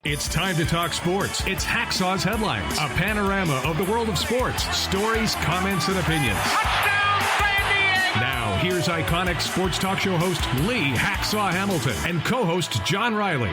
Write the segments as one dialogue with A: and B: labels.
A: It's time to talk sports. It's Hacksaw's Headlines, a panorama of the world of sports, stories, comments, and opinions.
B: Touchdown, San Diego!
A: Now, here's iconic sports talk show host Lee Hacksaw Hamilton and co-host John Riley.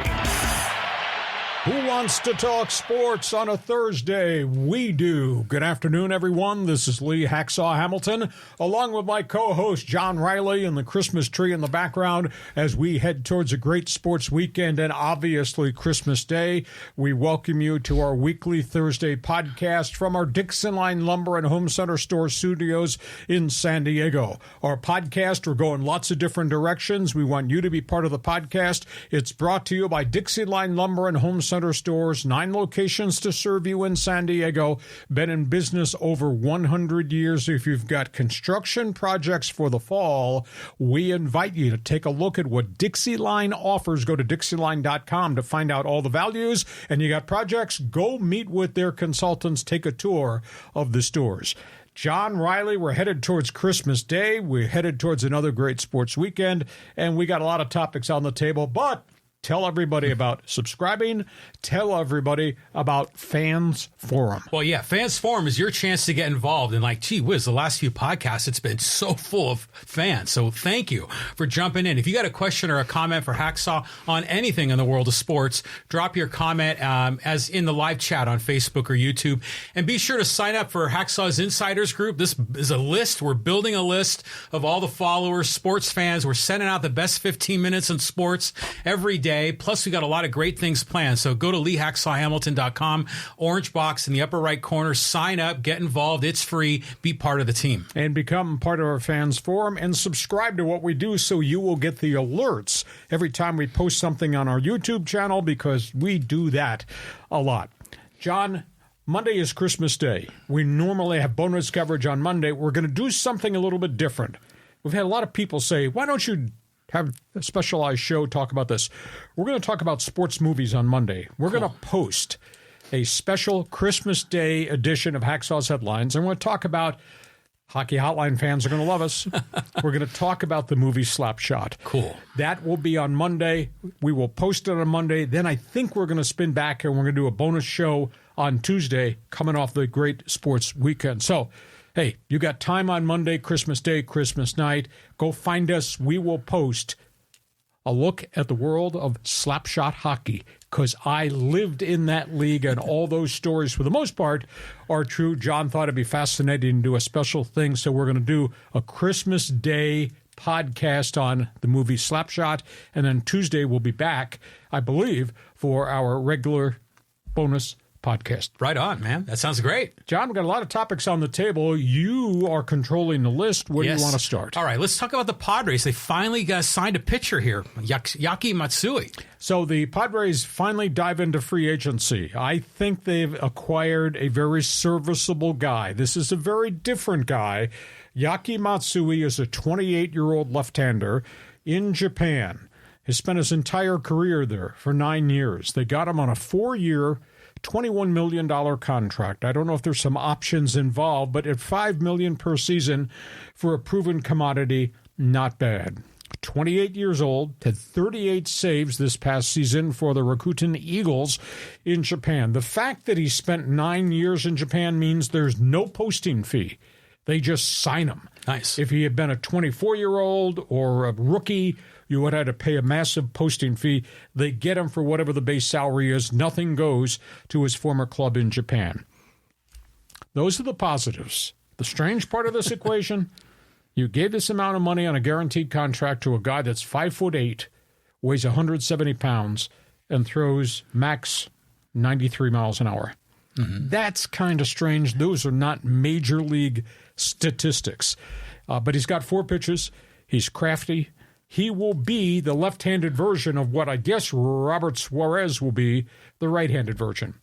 C: Who wants to talk sports on a Thursday? We do. Good afternoon, everyone. This is Lee Hacksaw Hamilton, along with my co-host John Riley and the Christmas tree in the background as we head towards a great sports weekend and obviously Christmas Day. We welcome you to our weekly Thursday podcast from our DIXIELINE Lumber and Home Center Store studios in San Diego. Our podcast, we're going lots of different directions. We want you to be part of the podcast. It's brought to you by DIXIELINE Lumber and Home Center Stores, 9 locations to serve you in San Diego. Been in business over 100 years. If you've got construction projects for the fall, we invite you to take a look at what DIXIELINE offers. Go to DIXIELINE.com to find out all the values. And you got projects, go meet with their consultants, take a tour of the stores. John Riley, we're headed towards Christmas Day. We're headed towards another great sports weekend. And we got a lot of topics on the table, but tell everybody about subscribing. Tell everybody about Fans Forum.
D: Well, yeah, Fans Forum is your chance to get involved. And like, gee whiz, the last few podcasts, it's been so full of fans. So thank you for jumping in. If you got a question or a comment for Hacksaw on anything in the world of sports, drop your comment as in the live chat on Facebook or YouTube. And be sure to sign up for Hacksaw's Insiders Group. This is a list. We're building a list of all the followers, sports fans. We're sending out the best 15 minutes in sports every day. Plus, we got a lot of great things planned. So go to LeeHacksawHamilton.com, orange box in the upper right corner. Sign up, get involved. It's free. Be part of the team.
C: And become part of our Fans Forum and subscribe to what we do so you will get the alerts every time we post something on our YouTube channel, because we do that a lot. John, Monday is Christmas Day. We normally have bonus coverage on Monday. We're going to do something a little bit different. We've had a lot of people say, why don't you have a specialized show talk about this? We're going to talk about sports movies on Monday. We're going to post a special Christmas Day edition of Hacksaw's Headlines. And we're going to talk about, Hockey Hotline fans are going to love us, we're going to talk about the movie Slapshot.
D: Cool.
C: That will be on Monday. We will post it on Monday. Then I think we're going to spin back and we're going to do a bonus show on Tuesday coming off the great sports weekend. So, hey, you got time on Monday, Christmas Day, Christmas night. Go find us. We will post a look at the world of slapshot hockey, because I lived in that league, and all those stories, for the most part, are true. John thought it'd be fascinating to do a special thing, so we're going to do a Christmas Day podcast on the movie Slapshot, and then Tuesday we'll be back, I believe, for our regular bonus podcast.
D: Right on, man. That sounds great.
C: John, we've got a lot of topics on the table. You are controlling the list. Where do you want to start?
D: All right, let's talk about the Padres. They finally got signed a pitcher here, YUKI Matsui.
C: So the Padres finally dive into free agency. I think they've acquired a very serviceable guy. This is a very different guy. YUKI Matsui is a 28-year-old left-hander in Japan. He spent his entire career there for 9 years. They got him on a 4-year, $21 million contract. I don't know if there's some options involved, but at $5 million per season for a proven commodity, not bad. 28 years old, had 38 saves this past season for the Rakuten Eagles in Japan. The fact that he spent 9 years in Japan means there's no posting fee. They just sign him.
D: Nice.
C: If he had been a 24-year-old or a rookie, you would have to pay a massive posting fee. They get him for whatever the base salary is. Nothing goes to his former club in Japan. Those are the positives. The strange part of this equation, you gave this amount of money on a guaranteed contract to a guy that's 5'8", weighs 170 pounds, and throws max 93 miles an hour. Mm-hmm. That's kind of strange. Those are not major league statistics. But he's got 4 pitches. He's crafty. He will be the left-handed version of what I guess Robert Suarez will be, the right-handed version.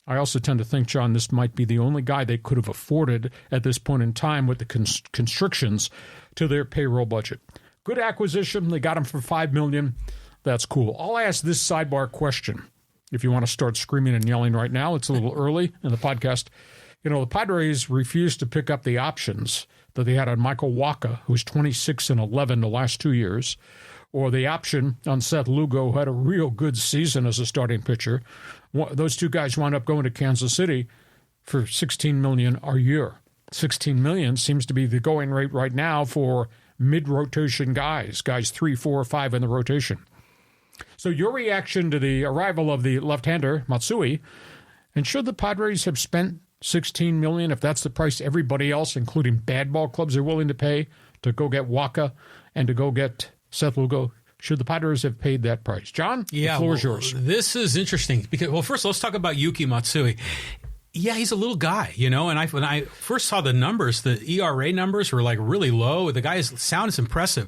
C: I also tend to think, John, this might be the only guy they could have afforded at this point in time with the constrictions to their payroll budget. Good acquisition. They got him for $5 million. That's cool. I'll ask this sidebar question. If you want to start screaming and yelling right now, it's a little early in the podcast. You know, the Padres refused to pick up the options that they had on Michael Wacha, who's 26-11 the last 2 years, or the option on Seth Lugo, who had a real good season as a starting pitcher. Those two guys wound up going to Kansas City for $16 million a year. $16 million seems to be the going rate right now for mid-rotation guys 3, 4, 5 in the rotation. So your reaction to the arrival of the left-hander, Matsui, and should the Padres have spent $16 million, if that's the price everybody else, including bad ball clubs, are willing to pay to go get Waka and to go get Seth Lugo? Should the Padres have paid that price? John, the floor is yours.
D: This is interesting because, well, first let's talk about YUKI Matsui. Yeah, he's a little guy, and when I first saw the numbers, the ERA numbers were like really low. The guy sounds impressive,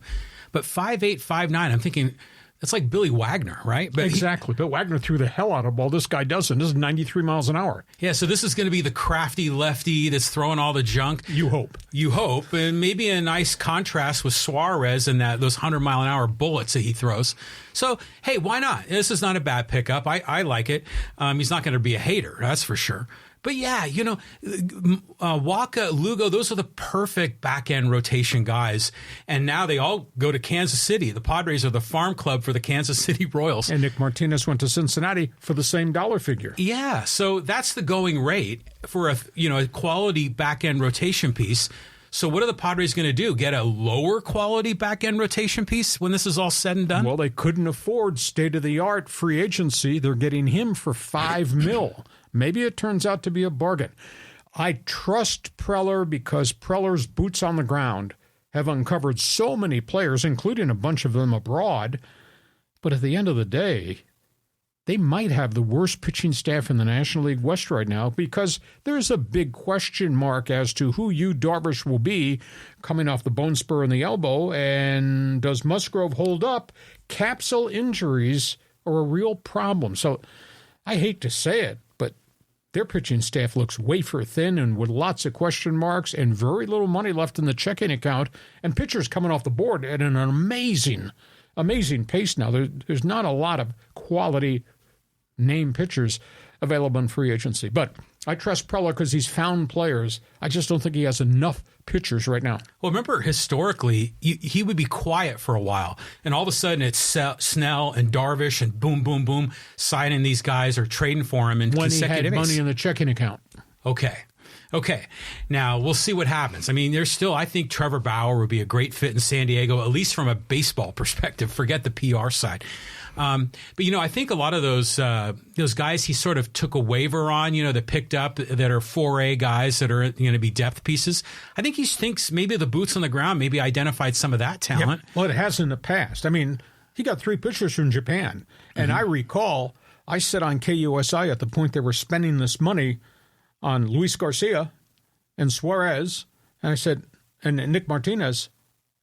D: but 5'8", 5'9", I'm thinking that's like Billy Wagner, right? But
C: exactly. Bill Wagner threw the hell out of the ball. This guy doesn't. This is 93 miles an hour.
D: Yeah, so this is going to be the crafty lefty that's throwing all the junk.
C: You hope. And maybe a nice contrast with Suarez and those 100-mile-an-hour bullets that he throws. So, hey, why not? This is not a bad pickup. I like it. He's not going to be a hater, that's for sure. But yeah, Waka, Lugo, those are the perfect back-end rotation guys. And now they all go to Kansas City. The Padres are the farm club for the Kansas City Royals. And Nick Martinez went to Cincinnati for the same dollar figure.
D: Yeah, so that's the going rate for a quality back-end rotation piece. So what are the Padres going to do? Get a lower quality back-end rotation piece when this is all said and done?
C: Well, they couldn't afford state-of-the-art free agency. They're getting him for $5 million. Maybe it turns out to be a bargain. I trust Preller because Preller's boots on the ground have uncovered so many players, including a bunch of them abroad. But at the end of the day, they might have the worst pitching staff in the National League West right now because there's a big question mark as to who Yu Darvish will be coming off the bone spur in the elbow. And does Musgrove hold up? Capsule injuries are a real problem. So I hate to say it, but their pitching staff looks wafer thin and with lots of question marks and very little money left in the checking account, and pitchers coming off the board at an amazing pace now. There's not a lot of quality name pitchers available in free agency. But I trust Preller because he's found players. I just don't think he has enough pitchers right now.
D: Well, remember, historically, he would be quiet for a while, and all of a sudden it's Snell and Darvish and boom, boom, boom, signing these guys or trading for him in consecutive innings.
C: When he had money in the checking account.
D: Okay. Now, we'll see what happens. I mean, I think Trevor Bauer would be a great fit in San Diego, at least from a baseball perspective. Forget the PR side. But, I think a lot of those guys he sort of took a waiver on, that picked up that are 4A guys that are going to be depth pieces. I think he thinks maybe the boots on the ground maybe identified some of that talent.
C: Yeah. Well, it has in the past. I mean, he got 3 pitchers from Japan. And I recall I said on KUSI at the point they were spending this money on Luis Garcia and Suarez, and I said, and Nick Martinez,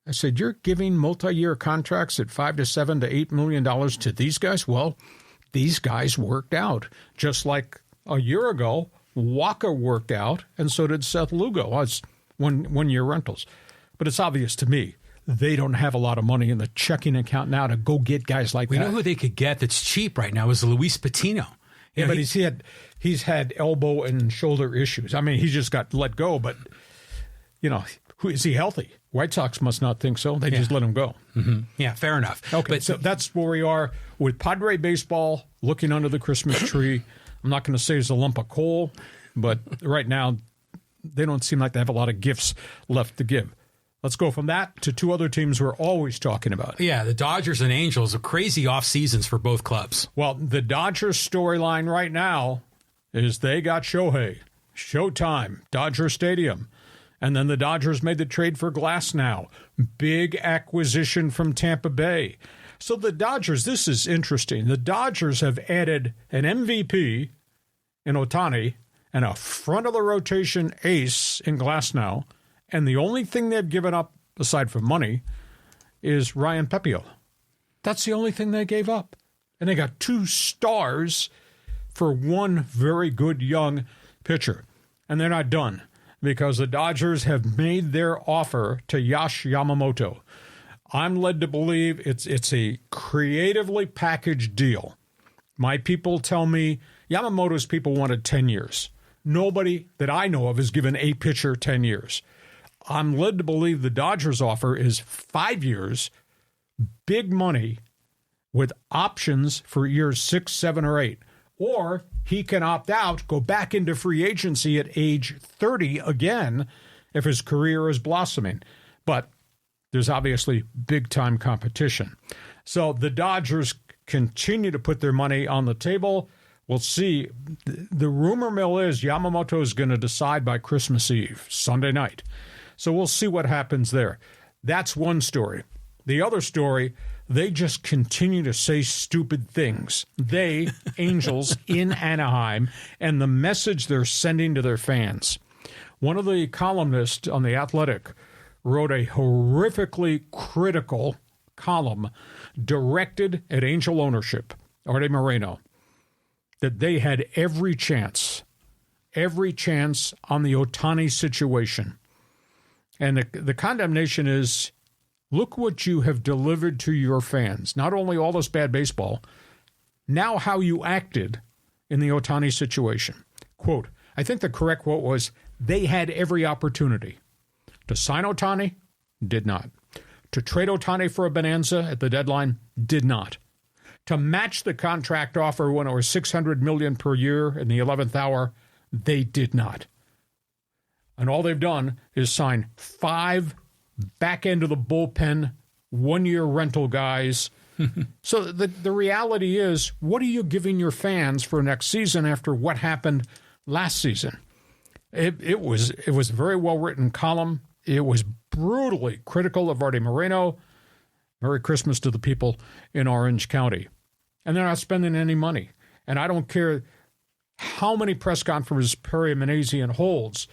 C: I said, you're giving multi-year contracts at $5 to $7 to $8 million to these guys? Well, these guys worked out. Just like a year ago, Waka worked out, and so did Seth Lugo. It's one-year rentals. But it's obvious to me they don't have a lot of money in the checking account now to go get guys like that.
D: We know who they could get that's cheap right now is Luis Patino.
C: Yeah, but he's had elbow and shoulder issues. I mean, he just got let go, but, is he healthy? White Sox must not think so. They just let him go.
D: Mm-hmm. Yeah, fair enough.
C: Okay, but so that's where we are with Padre baseball looking under the Christmas tree. I'm not going to say it's a lump of coal, but right now they don't seem like they have a lot of gifts left to give. Let's go from that to 2 other teams we're always talking about.
D: Yeah, the Dodgers and Angels are crazy off seasons for both clubs.
C: Well, the Dodgers storyline right now is they got Shohei. Showtime, Dodger Stadium. And then the Dodgers made the trade for Glasnow. Big acquisition from Tampa Bay. So the Dodgers, this is interesting. The Dodgers have added an MVP in Ohtani and a front-of-the-rotation ace in Glasnow. And the only thing they've given up, aside from money, is Ryan Pepiot. That's the only thing they gave up. And they got 2 stars for 1 very good young pitcher. And they're not done because the Dodgers have made their offer to Yash Yamamoto. I'm led to believe it's a creatively packaged deal. My people tell me Yamamoto's people wanted 10 years. Nobody that I know of has given a pitcher 10 years. I'm led to believe the Dodgers offer is 5 years big money with options for years 6, 7, or 8. Or he can opt out, go back into free agency at age 30 again if his career is blossoming. But there's obviously big-time competition. So the Dodgers continue to put their money on the table. We'll see. The rumor mill is Yamamoto is going to decide by Christmas Eve, Sunday night. So we'll see what happens there. That's one story. The other story, they just continue to say stupid things. They, Angels in Anaheim, and the message they're sending to their fans. One of the columnists on The Athletic wrote a horrifically critical column directed at Angel ownership, Arte Moreno, that they had every chance on the Ohtani situation. And the condemnation is, look what you have delivered to your fans. Not only all this bad baseball, now how you acted in the Ohtani situation. Quote, I think the correct quote was, they had every opportunity. To sign Ohtani, did not. To trade Ohtani for a bonanza at the deadline, did not. To match the contract offer when it was $600 million per year in the 11th hour, they did not. And all they've done is sign 5 back end of the bullpen, 1-year rental guys. So the reality is, what are you giving your fans for next season after what happened last season? It was a very well-written column. It was brutally critical of Arte Moreno. Merry Christmas to the people in Orange County. And they're not spending any money. And I don't care how many press conferences Perry Manassian holds.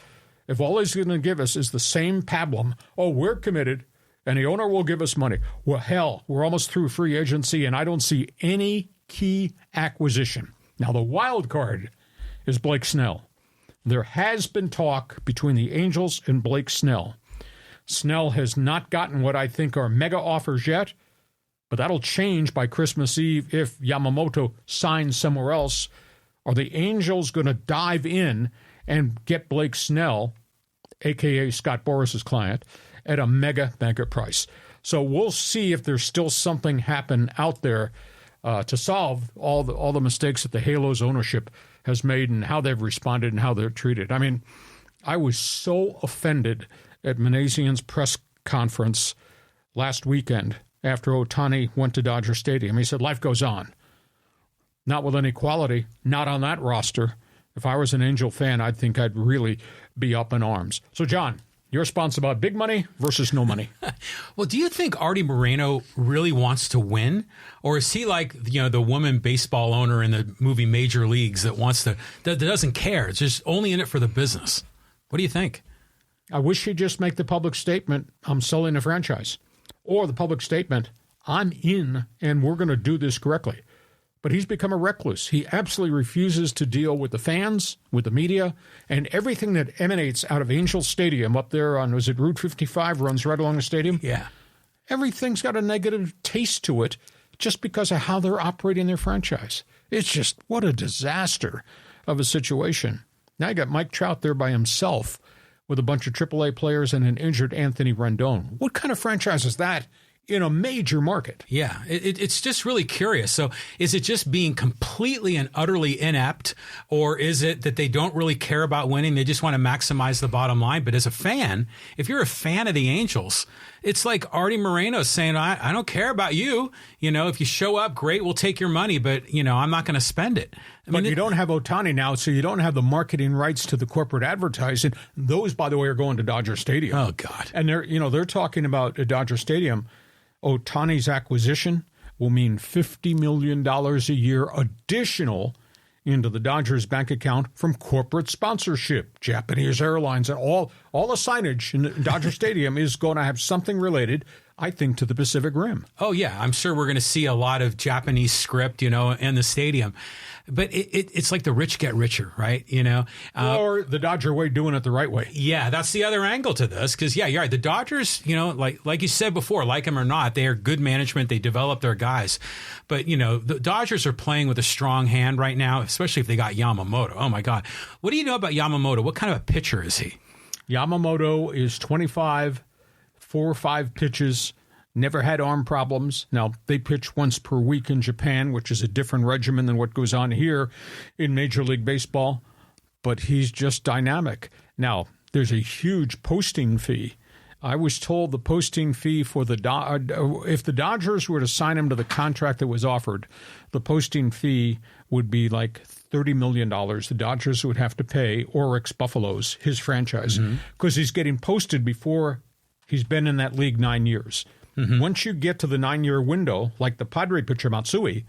C: If all he's going to give us is the same pablum, oh, we're committed, and the owner will give us money. Well, hell, we're almost through free agency, and I don't see any key acquisition. Now, the wild card is Blake Snell. There has been talk between the Angels and Blake Snell. Snell has not gotten what I think are mega offers yet, but that'll change by Christmas Eve if Yamamoto signs somewhere else. Are the Angels going to dive in and get Blake Snell, a.k.a. Scott Boras' client, at a mega price? So we'll see if there's still something happen out there to solve all the mistakes that the Halos ownership has made and how they've responded and how they're treated. I mean, I was so offended at Manassian's press conference last weekend after Ohtani went to Dodger Stadium. He said, life goes on. Not with any quality, not on that roster. If I was an Angel fan, I'd think I'd really be up in arms. So, John, your response about big money versus no money.
D: Well, do you think Arte Moreno really wants to win? Or is he like, the woman baseball owner in the movie Major Leagues that doesn't care? It's just only in it for the business. What do you think?
C: I wish he'd just make the public statement, I'm selling a franchise. Or the public statement, I'm in and we're going to do this correctly. But he's become a recluse. He absolutely refuses to deal with the fans, with the media, and everything that emanates out of Angel Stadium up there on, was it Route 55, runs right along the stadium?
D: Yeah.
C: Everything's got a negative taste to it just because of how they're operating their franchise. It's just, what a disaster of a situation. Now you got Mike Trout there by himself with a bunch of AAA players and an injured Anthony Rendon. What kind of franchise is that in a major market?
D: Yeah, it's just really curious. So is it just being completely and utterly inept, or is it that they don't really care about winning? They just want to maximize the bottom line. But as a fan, if you're a fan of the Angels, it's like Arte Moreno saying, I don't care about you. If you show up, great, we'll take your money, but, I'm not going to spend it.
C: But you don't have Ohtani now, so you don't have the marketing rights to the corporate advertising. Those, by the way, are going to Dodger Stadium.
D: Oh, God.
C: And they're talking about at Dodger Stadium, Ohtani's acquisition will mean $50 million a year additional into the Dodgers bank account from corporate sponsorship. Japanese airlines and all the signage in Dodger Stadium is going to have something related, I think, to the Pacific Rim.
D: Oh, yeah. I'm sure we're going to see a lot of Japanese script, in the stadium. But it's like the rich get richer, right?
C: Or the Dodger way doing it the right way.
D: Yeah, that's the other angle to this. Because, yeah, you're right. The Dodgers, like you said before, like them or not, they are good management. They develop their guys. But, the Dodgers are playing with a strong hand right now, especially if they got Yamamoto. Oh, my God. What do you know about Yamamoto? What kind of a pitcher is he?
C: Yamamoto is 25, 4 or 5 pitches, never had arm problems. Now, they pitch once per week in Japan, which is a different regimen than what goes on here in Major League Baseball, but he's just dynamic. Now, there's a huge posting fee. I was told the posting fee for if the Dodgers were to sign him to the contract that was offered, the posting fee would be like $30 million. The Dodgers would have to pay Oryx Buffaloes, his franchise, because he's getting posted before he's been in that league 9 years. Once you get to the 9-year window, like the Padre pitcher Matsui,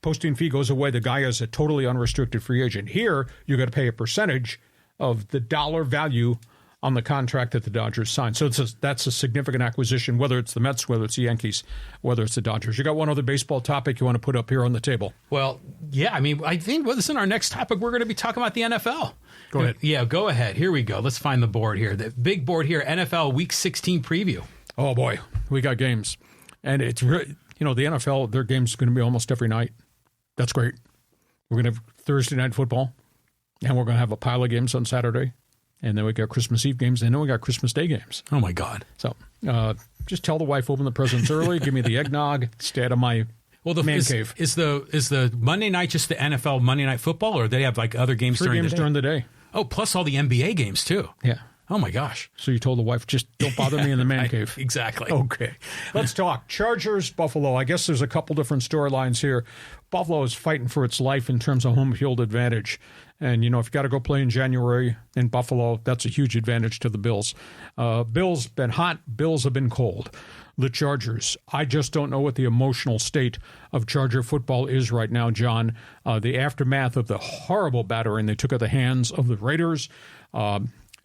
C: posting fee goes away. The guy is a totally unrestricted free agent. Here, you got to pay a percentage of the dollar value on the contract that the Dodgers signed. So that's a significant acquisition, whether it's the Mets, whether it's the Yankees, whether it's the Dodgers. You got one other baseball topic you want to put up here on the table?
D: Well, yeah, I mean, I think this is our next topic. We're going to be talking about the NFL.
C: Go ahead.
D: Yeah, go ahead. Here we go. Let's find the board here. The big board here, NFL Week 16 preview.
C: Oh, boy. We got games. And it's really, the NFL, their game's going to be almost every night. That's great. We're going to have Thursday night football, and we're going to have a pile of games on Saturday. And then we got Christmas Eve games, and then we got Christmas Day games.
D: Oh, my God.
C: So just tell the wife, open the presents early, give me the eggnog, stay out of my man cave.
D: Is the Monday night just the NFL Monday Night Football, or do they have like other games
C: during the day?
D: Oh, plus all the NBA games, too.
C: Yeah.
D: Oh, my gosh.
C: So you told the wife, just don't bother me in the man cave.
D: Exactly.
C: Okay. Let's talk. Chargers, Buffalo. I guess there's a couple different storylines here. Buffalo is fighting for its life in terms of home field advantage. And, if you got to go play in January in Buffalo, that's a huge advantage to the Bills. Bills been hot. Bills have been cold. The Chargers, I just don't know what the emotional state of Charger football is right now, John. The aftermath of the horrible battering they took at the hands of the Raiders.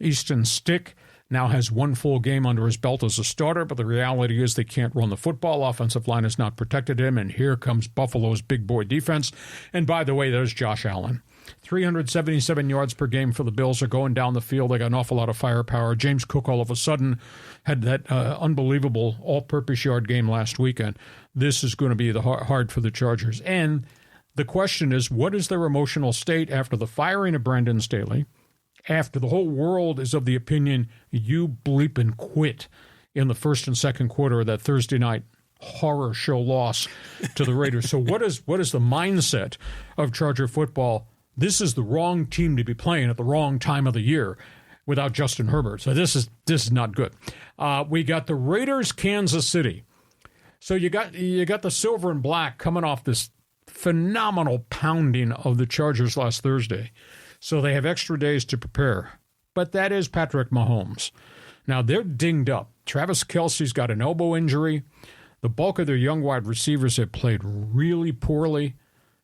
C: Easton Stick now has one full game under his belt as a starter, but the reality is they can't run the football. Offensive line has not protected him, and here comes Buffalo's big boy defense. And by the way, there's Josh Allen. 377 yards per game for the Bills are going down the field. They got an awful lot of firepower. James Cook all of a sudden had that unbelievable all-purpose yard game last weekend. This is going to be hard for the Chargers. And the question is, what is their emotional state after the firing of Brandon Staley, after the whole world is of the opinion you bleep and quit in the first and second quarter of that Thursday night horror show loss to the Raiders? So what is the mindset of Charger football? This is the wrong team to be playing at the wrong time of the year without Justin Herbert. So this is not good. We got the Raiders, Kansas City. So you got the silver and black coming off this phenomenal pounding of the Chargers last Thursday. So they have extra days to prepare. But that is Patrick Mahomes. Now, they're dinged up. Travis Kelce's got an elbow injury. The bulk of their young wide receivers have played really poorly.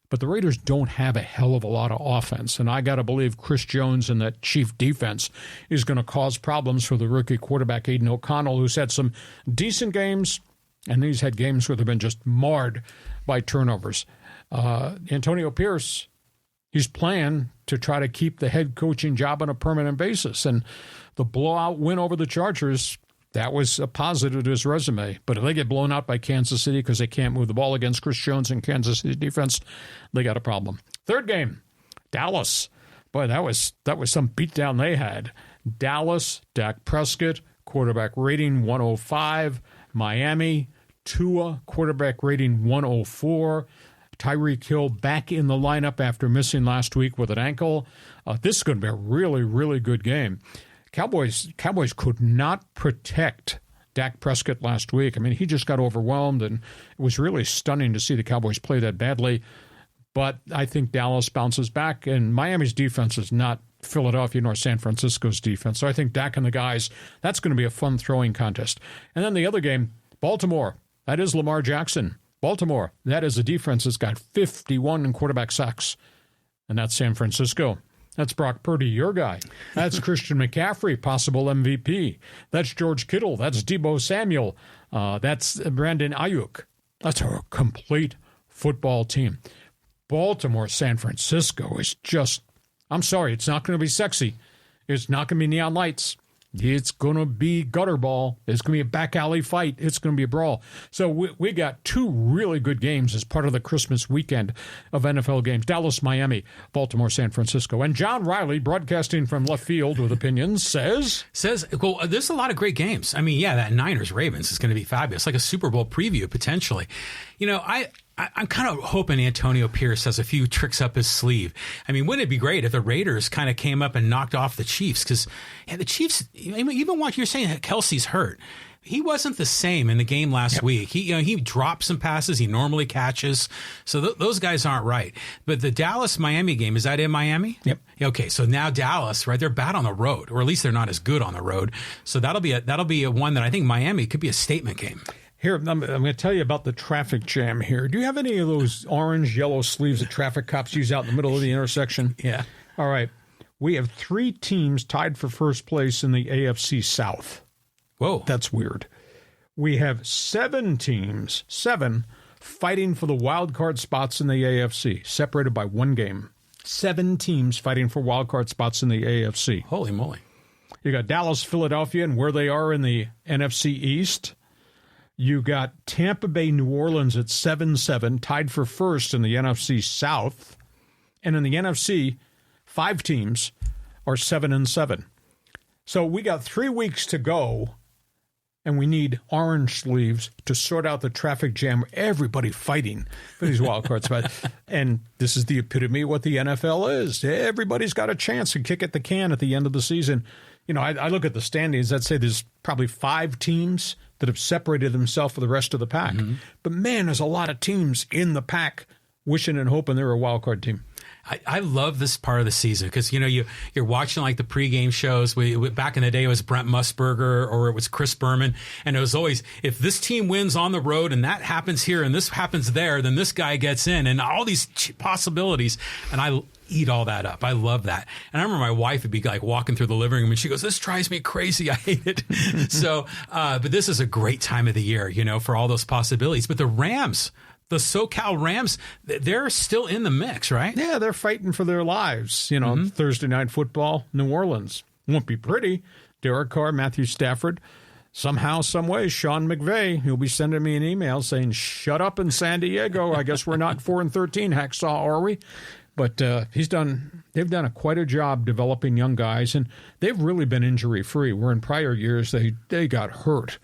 C: But the Raiders don't have a hell of a lot of offense. And I got to believe Chris Jones and that chief defense is going to cause problems for the rookie quarterback Aiden O'Connell, who's had some decent games. And he's had games where they've been just marred by turnovers. Antonio Pierce, he's playing to try to keep the head coaching job on a permanent basis. And the blowout win over the Chargers, that was a positive to his resume. But if they get blown out by Kansas City because they can't move the ball against Chris Jones and Kansas City defense, they got a problem. Third game, Dallas. Boy, that was some beatdown they had. Dallas, Dak Prescott, quarterback rating 105. Miami, Tua, quarterback rating 104. Tyreek Hill back in the lineup after missing last week with an ankle. This is going to be a really, really good game. Cowboys could not protect Dak Prescott last week. I mean, he just got overwhelmed, and it was really stunning to see the Cowboys play that badly. But I think Dallas bounces back, and Miami's defense is not Philadelphia nor San Francisco's defense. So I think Dak and the guys, that's going to be a fun throwing contest. And then the other game, Baltimore. That is Lamar Jackson. Baltimore, that is a defense that's got 51 in quarterback sacks. And that's San Francisco. That's Brock Purdy, your guy. That's Christian McCaffrey, possible MVP. That's George Kittle. That's Deebo Samuel. That's Brandon Ayuk. That's a complete football team. Baltimore, San Francisco is just, I'm sorry, it's not going to be sexy. It's not going to be neon lights. It's going to be gutter ball. It's going to be a back alley fight. It's going to be a brawl. So we got two really good games as part of the Christmas weekend of NFL games. Dallas, Miami, Baltimore, San Francisco. And John Riley, broadcasting from left field with opinions, says,
D: well, there's a lot of great games. I mean, yeah, that Niners-Ravens is going to be fabulous, like a Super Bowl preview potentially. You know, I'm kind of hoping Antonio Pierce has a few tricks up his sleeve. I mean, wouldn't it be great if the Raiders kind of came up and knocked off the Chiefs? Because the Chiefs, even what you're saying, Kelsey's hurt. He wasn't the same in the game last week. He dropped some passes he normally catches. So those guys aren't right. But the Dallas-Miami game, is that in Miami?
C: Yep.
D: Okay, so now Dallas, right? They're bad on the road, or at least they're not as good on the road. So that'll be a one that I think Miami could be a statement game.
C: Here, I'm going to tell you about the traffic jam here. Do you have any of those orange, yellow sleeves that traffic cops use out in the middle of the intersection?
D: Yeah.
C: All right. We have 3 teams tied for first place in the AFC South.
D: Whoa.
C: That's weird. We have 7 teams, 7, fighting for the wild card spots in the AFC, separated by 1 game. 7 teams fighting for wild card spots in the AFC.
D: Holy moly.
C: You got Dallas, Philadelphia, and where they are in the NFC East. You got Tampa Bay, New Orleans at 7-7, tied for first in the NFC South. And in the NFC, 5 teams are 7-7. So we got 3 weeks to go, and we need orange sleeves to sort out the traffic jam. Everybody fighting for these wild card spots. And this is the epitome of what the NFL is. Everybody's got a chance to kick at the can at the end of the season. You know, I look at the standings. I'd say there's probably 5 teams that have separated themselves from the rest of the pack. Mm-hmm. But, man, there's a lot of teams in the pack wishing and hoping they're a wild card team.
D: I love this part of the season because, you know, you're watching like the pregame shows. Back in the day, it was Brent Musburger or it was Chris Berman. And it was always, if this team wins on the road and that happens here and this happens there, then this guy gets in and all these possibilities. And I eat all that up. I love that. And I remember my wife would be like walking through the living room and she goes, this drives me crazy. I hate it. So, but this is a great time of the year, you know, for all those possibilities. But the Rams, the SoCal Rams, they're still in the mix, right?
C: Yeah, they're fighting for their lives. You know, Thursday Night Football, New Orleans. Won't be pretty. Derek Carr, Matthew Stafford. Somehow, some way, Sean McVay, he'll be sending me an email saying, shut up in San Diego. I guess we're not 4-13, Hacksaw, are we? But they've done quite a job developing young guys, and they've really been injury-free, where in prior years they got hurt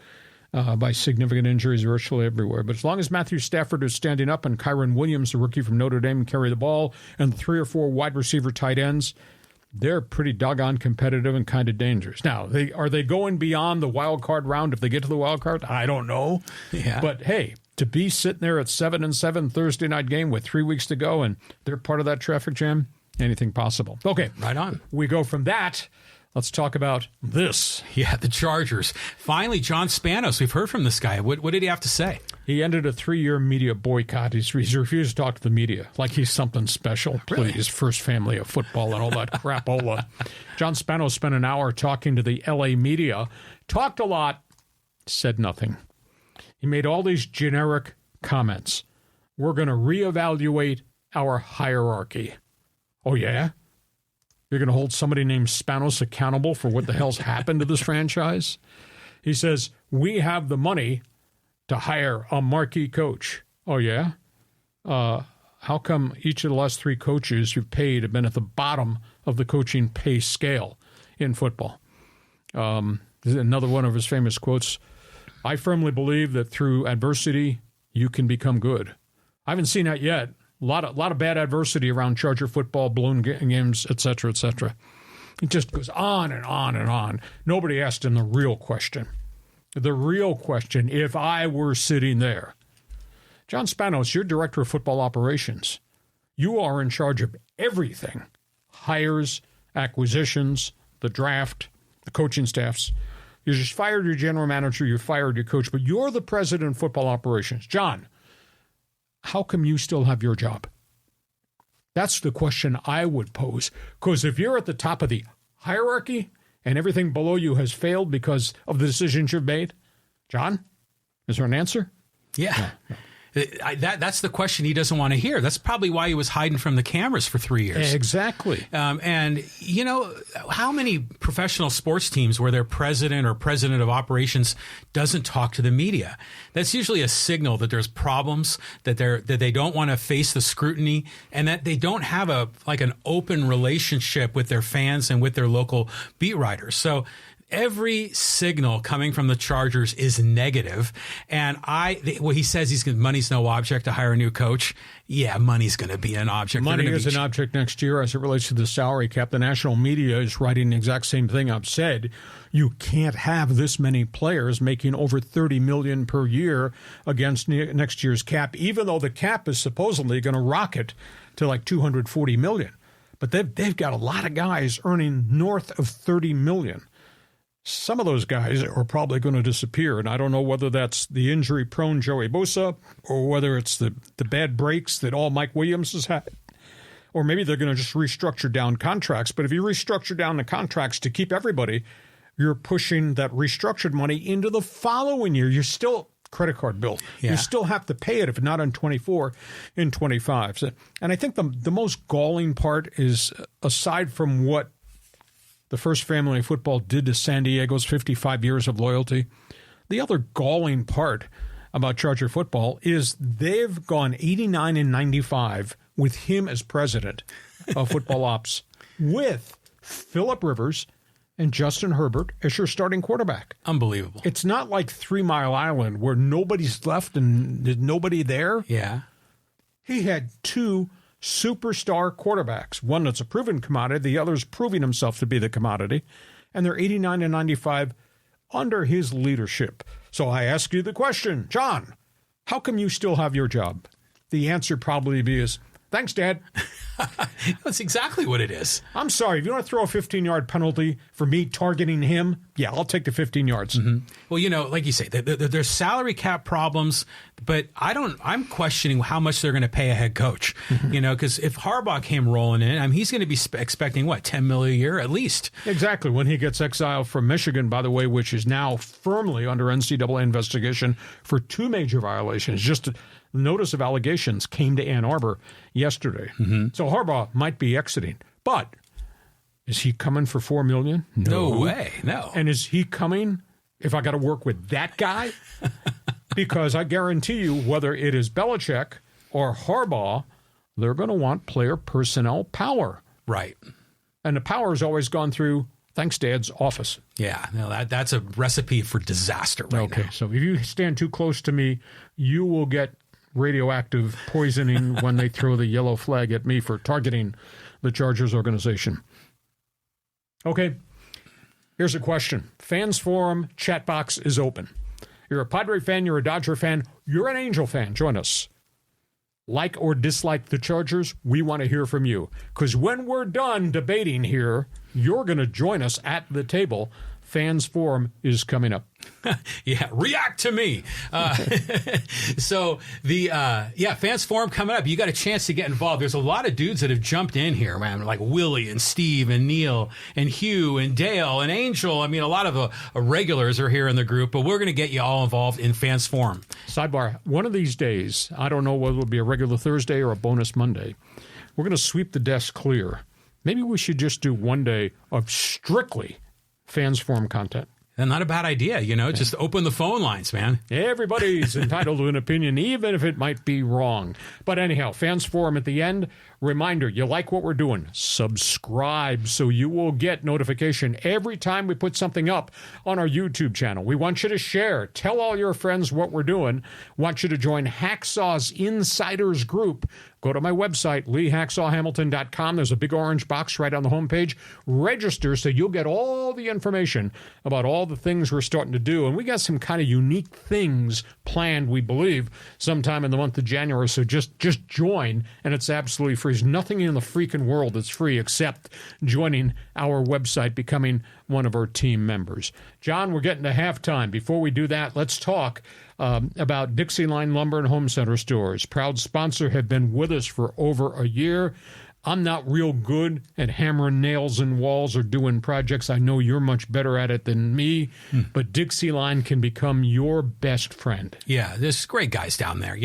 C: by significant injuries virtually everywhere. But as long as Matthew Stafford is standing up and Kyron Williams, the rookie from Notre Dame, carry the ball, and 3 or 4 wide receiver tight ends, they're pretty doggone competitive and kind of dangerous. Now, are they going beyond the wild card round if they get to the wild card? I don't know.
D: Yeah.
C: But, hey, to be sitting there at 7-7 Thursday night game with 3 weeks to go and they're part of that traffic jam, anything possible. Okay.
D: Right on.
C: We go from that. Let's talk about this.
D: Yeah, the Chargers. Finally, John Spanos. We've heard from this guy. What did he have to say?
C: He ended a 3-year media boycott. He's refused to talk to the media like he's something special.
D: Really?
C: Please, first family of football and all that crapola. John Spanos spent an hour talking to the L.A. media, talked a lot, said nothing. He made all these generic comments. We're going to reevaluate our hierarchy. Oh, yeah? You're going to hold somebody named Spanos accountable for what the hell's happened to this franchise? He says, we have the money to hire a marquee coach. Oh, yeah? How come each of the last 3 coaches you've paid have been at the bottom of the coaching pay scale in football? Another one of his famous quotes, I firmly believe that through adversity, you can become good. I haven't seen that yet. A lot of bad adversity around Charger football, blown games, et cetera, et cetera. It just goes on and on and on. Nobody asked him the real question. The real question, if I were sitting there. John Spanos, you're director of football operations. You are in charge of everything. Hires, acquisitions, the draft, the coaching staffs. You just fired your general manager, you fired your coach, but you're the president of football operations. John, how come you still have your job? That's the question I would pose. Because if you're at the top of the hierarchy and everything below you has failed because of the decisions you've made, John, is there an answer?
D: Yeah. That's the question he doesn't want to hear. That's probably why he was hiding from the cameras for 3 years.
C: Exactly.
D: And, how many professional sports teams where their president or president of operations doesn't talk to the media? That's usually a signal that there's problems, that they don't want to face the scrutiny, and that they don't have an open relationship with their fans and with their local beat writers. So every signal coming from the Chargers is negative. And he says money's no object to hire a new coach. Yeah, money's going to be an object.
C: Money is an object next year as it relates to the salary cap. The national media is writing the exact same thing I've said. You can't have this many players making over $30 million per year against next year's cap, even though the cap is supposedly going to rocket to like $240 million. But they've got a lot of guys earning north of $30 million. Some of those guys are probably going to disappear, and I don't know whether that's the injury-prone Joey Bosa or whether it's the bad breaks that all Mike Williams has had, or maybe they're going to just restructure down contracts. But if you restructure down the contracts to keep everybody, you're pushing that restructured money into the following year. You're still credit card bill. Yeah. You still have to pay it if not in 24, in 25. So, and I think the most galling part is, aside from what the First Family Football did to San Diego's 55 years of loyalty, the other galling part about Charger football is they've gone 89-95 with him as president of football ops, with Phillip Rivers and Justin Herbert as your starting quarterback.
D: Unbelievable.
C: It's not like 3 Mile Island where nobody's left and there's nobody there.
D: Yeah.
C: He had 2 superstar quarterbacks, one that's a proven commodity, the other's proving himself to be the commodity, and they're 89-95 under his leadership. So I ask you the question, John, how come you still have your job? The answer probably is, thanks, Dad.
D: That's exactly what it is.
C: I'm sorry, if you want to throw a 15-yard penalty for me targeting him, yeah, I'll take the 15 yards.
D: Mm-hmm. Well, like you say, there's salary cap problems, but I'm questioning how much they're going to pay a head coach. Mm-hmm. Because if Harbaugh came rolling in, he's going to be expecting, $10 million a year at least.
C: Exactly. When he gets exiled from Michigan, by the way, which is now firmly under NCAA investigation for 2 major violations, just notice of allegations came to Ann Arbor yesterday. Mm-hmm. So Harbaugh might be exiting. But is he coming for $4 million?
D: No way. No.
C: And is he coming if I got to work with that guy? Because I guarantee you, whether it is Belichick or Harbaugh, they're going to want player personnel power.
D: Right.
C: And the power has always gone through, thanks, Dad's office.
D: Yeah. No, that's a recipe for disaster right now.
C: Okay. So if you stand too close to me, you will get radioactive poisoning when they throw the yellow flag at me for targeting the Chargers organization. Okay, here's a question. Fans Forum chat box is open. You're a Padre fan, you're a Dodger fan, you're an Angel fan. Join us. Like or dislike the Chargers, we want to hear from you. Because when we're done debating here, you're going to join us at the table. Fans Forum is coming up.
D: Yeah, react to me. So Fans Forum coming up. You got a chance to get involved. There's a lot of dudes that have jumped in here, man, like Willie and Steve and Neil and Hugh and Dale and Angel. A lot of regulars are here in the group, but we're going to get you all involved in Fans Forum.
C: Sidebar, one of these days, I don't know whether it'll be a regular Thursday or a bonus Monday, we're going to sweep the desk clear. Maybe we should just do one day of strictly Fans Forum content.
D: And not a bad idea, just open the phone lines, man.
C: Everybody's entitled to an opinion, even if it might be wrong. But anyhow, Fans Forum at the end. Reminder, you like what we're doing, subscribe so you will get notification every time we put something up on our YouTube channel. We want you to share. Tell all your friends what we're doing. Want you to join Hacksaw's Insiders Group. Go to my website, LeeHacksawHamilton.com. There's a big orange box right on the homepage. Register so you'll get all the information about all the things we're starting to do. And we got some kind of unique things planned, we believe, sometime in the month of January. So just join, and it's absolutely free. There's nothing in the freaking world that's free except joining our website, becoming one of our team members. John, we're getting to halftime. Before we do that, let's talk about DIXIELINE Lumber and Home Center stores. Proud sponsor, have been with us for over a year. I'm not real good at hammering nails in walls or doing projects. I know you're much better at it than me, but DIXIELINE can become your best friend.
D: Yeah, there's great guys down there,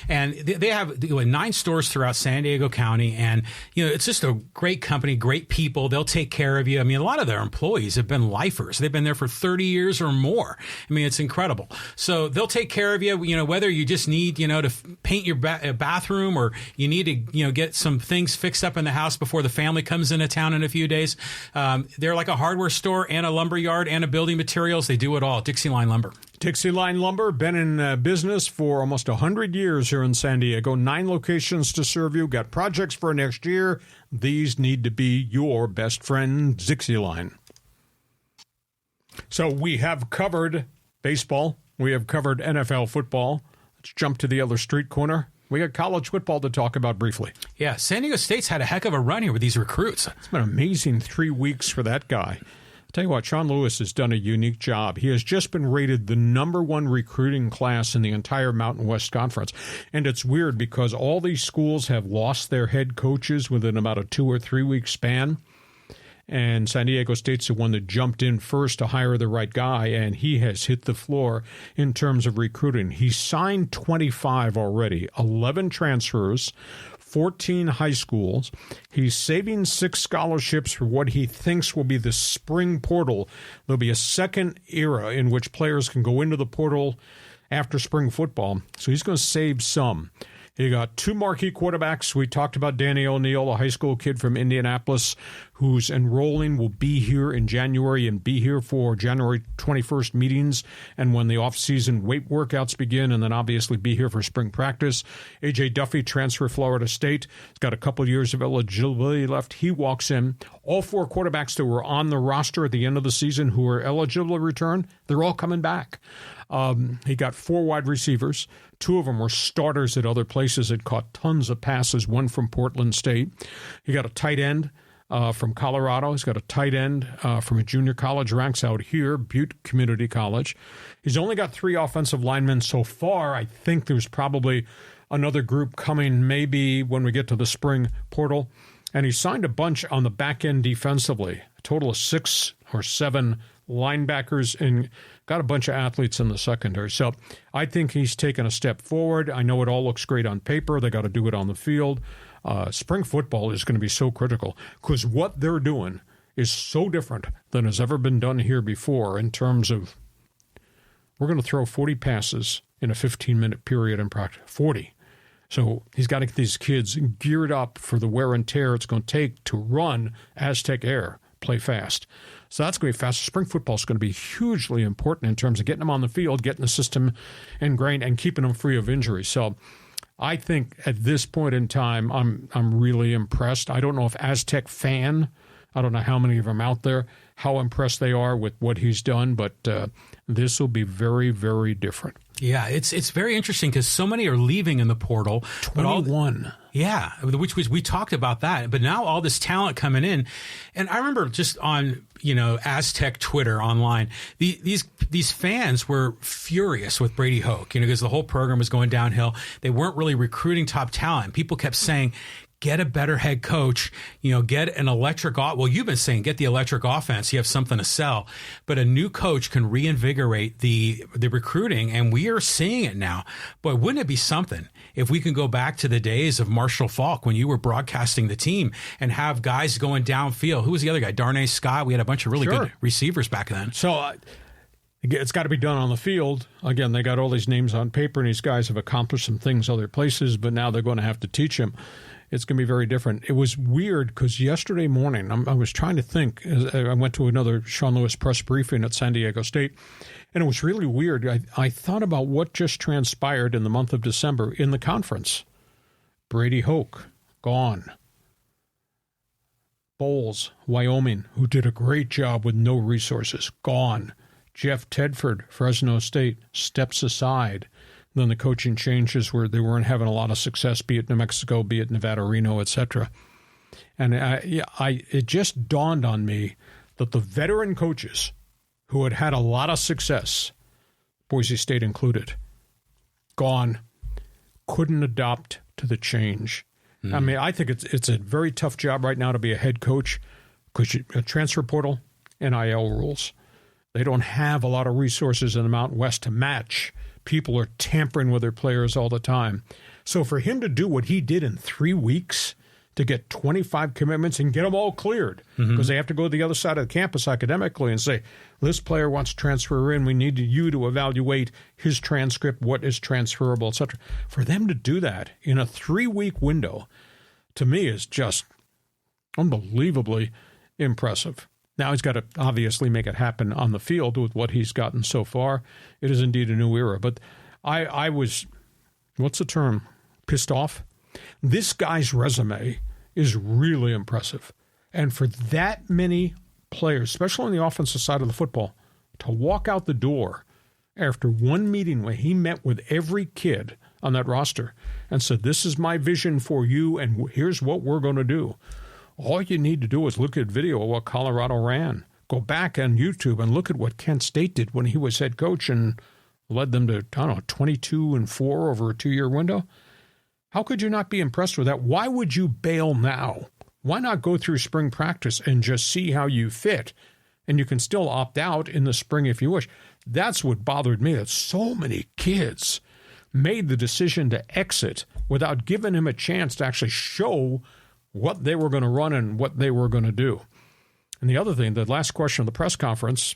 D: and they have 9 stores throughout San Diego County, and, it's just a great company, great people. They'll take care of you. I mean, a lot of their employees have been lifers. They've been there for 30 years or more. I mean, it's incredible. So they'll take care of you, whether you just need, to paint your bathroom, or you need to, get some things fixed up in the house before the family comes into town in a few days. They're like a hardware store and a lumber yard and a building materials. They do it all. DIXIELINE Lumber.
C: DIXIELINE Lumber, been in business for almost 100 years here in San Diego. 9 locations to serve you. Got projects for next year. These need to be your best friend, DIXIELINE. So we have covered baseball. We have covered NFL football. Let's jump to the other street corner. We got college football to talk about briefly.
D: Yeah, San Diego State's had a heck of a run here with these recruits.
C: It's been an amazing 3 weeks for that guy. I'll tell you what, Sean Lewis has done a unique job. He has just been rated the #1 recruiting class in the entire Mountain West Conference. And it's weird because all these schools have lost their head coaches within about a 2 or 3 week span. And San Diego State's the one that jumped in first to hire the right guy, and he has hit the floor in terms of recruiting. He signed 25 already, 11 transfers, 14 high schools. He's saving 6 scholarships for what he thinks will be the spring portal. There'll be a second era in which players can go into the portal after spring football. So he's going to save some. You got 2 marquee quarterbacks. We talked about Danny O'Neill, a high school kid from Indianapolis who's enrolling, will be here in January and be here for January 21st meetings and when the off-season weight workouts begin, and then obviously be here for spring practice. A.J. Duffy, transfer Florida State. He's got a couple of years of eligibility left. He walks in. All 4 quarterbacks that were on the roster at the end of the season who are eligible to return, they're all coming back. He got 4 wide receivers. 2 of them were starters at other places that caught tons of passes, one from Portland State. He got a tight end from Colorado. He's got a tight end from a junior college ranks out here, Butte Community College. He's only got 3 offensive linemen so far. I think there's probably another group coming maybe when we get to the spring portal. And he signed a bunch on the back end defensively, a total of 6 or 7 linebackers, and got a bunch of athletes in the secondary. So I think he's taken a step forward. I know it all looks great on paper. They got to do it on the field. Spring football is going to be so critical because what they're doing is so different than has ever been done here before in terms of we're going to throw 40 passes in a 15-minute period in practice. 40. So he's got to get these kids geared up for the wear and tear it's going to take to run Aztec Air, play fast. So that's going to be fast. Spring football is going to be hugely important in terms of getting them on the field, getting the system ingrained, and keeping them free of injury. So I think at this point in time, I'm really impressed. I don't know if Aztec fan, I don't know how many of them out there, how impressed they are with what he's done, but this will be very, very different.
D: Yeah, it's very interesting because so many are leaving in the portal.
C: 21.
D: Yeah, which was, we talked about that, but now all this talent coming in, and I remember just on Aztec Twitter online, these fans were furious with Brady Hoke, because the whole program was going downhill. They weren't really recruiting top talent. People kept saying, get a better head coach, get an electric, well, you've been saying, get the electric offense. You have something to sell, but a new coach can reinvigorate the recruiting. And we are seeing it now, but wouldn't it be something if we can go back to the days of Marshall Faulk when you were broadcasting the team and have guys going downfield? Who was the other guy? Darnay Scott. We had a bunch of really good receivers back then.
C: So it's got to be done on the field. Again, they got all these names on paper and these guys have accomplished some things other places, but now they're going to have to teach them. It's going to be very different. It was weird because yesterday morning, I was trying to think. I went to another Sean Lewis press briefing at San Diego State, and it was really weird. I thought about what just transpired in the month of December in the conference. Brady Hoke, gone. Bowles, Wyoming, who did a great job with no resources, gone. Jeff Tedford, Fresno State, steps aside. Then the coaching changes where they weren't having a lot of success, be it New Mexico, be it Nevada, Reno, etc. And it just dawned on me that the veteran coaches who had had a lot of success, Boise State included, gone, couldn't adapt to the change. I mean, I think it's a very tough job right now to be a head coach because transfer portal, NIL rules. They don't have a lot of resources in the Mountain West to match. People are tampering with their players all the time. So for him to do what he did in 3 weeks, to get 25 commitments and get them all cleared, because they have to go to the other side of the campus academically and say, this player wants to transfer in. We need you to evaluate his transcript, what is transferable, etc. For them to do that in a 3-week window, to me, is just unbelievably impressive. Now he's got to obviously make it happen on the field with what he's gotten so far. It is indeed a new era. But I was, what's the term, pissed off? This guy's resume is really impressive. And for that many players, especially on the offensive side of the football, to walk out the door after one meeting where he met with every kid on that roster and said, this is my vision for you and here's what we're going to do. All you need to do is look at video of what Colorado ran. Go back on YouTube and look at what Kent State did when he was head coach and led them to, 22-4 over a 2-year window. How could you not be impressed with that? Why would you bail now? Why not go through spring practice and just see how you fit? And you can still opt out in the spring if you wish. That's what bothered me, that so many kids made the decision to exit without giving him a chance to actually show what they were going to run and what they were going to do. And the other thing, the last question of the press conference,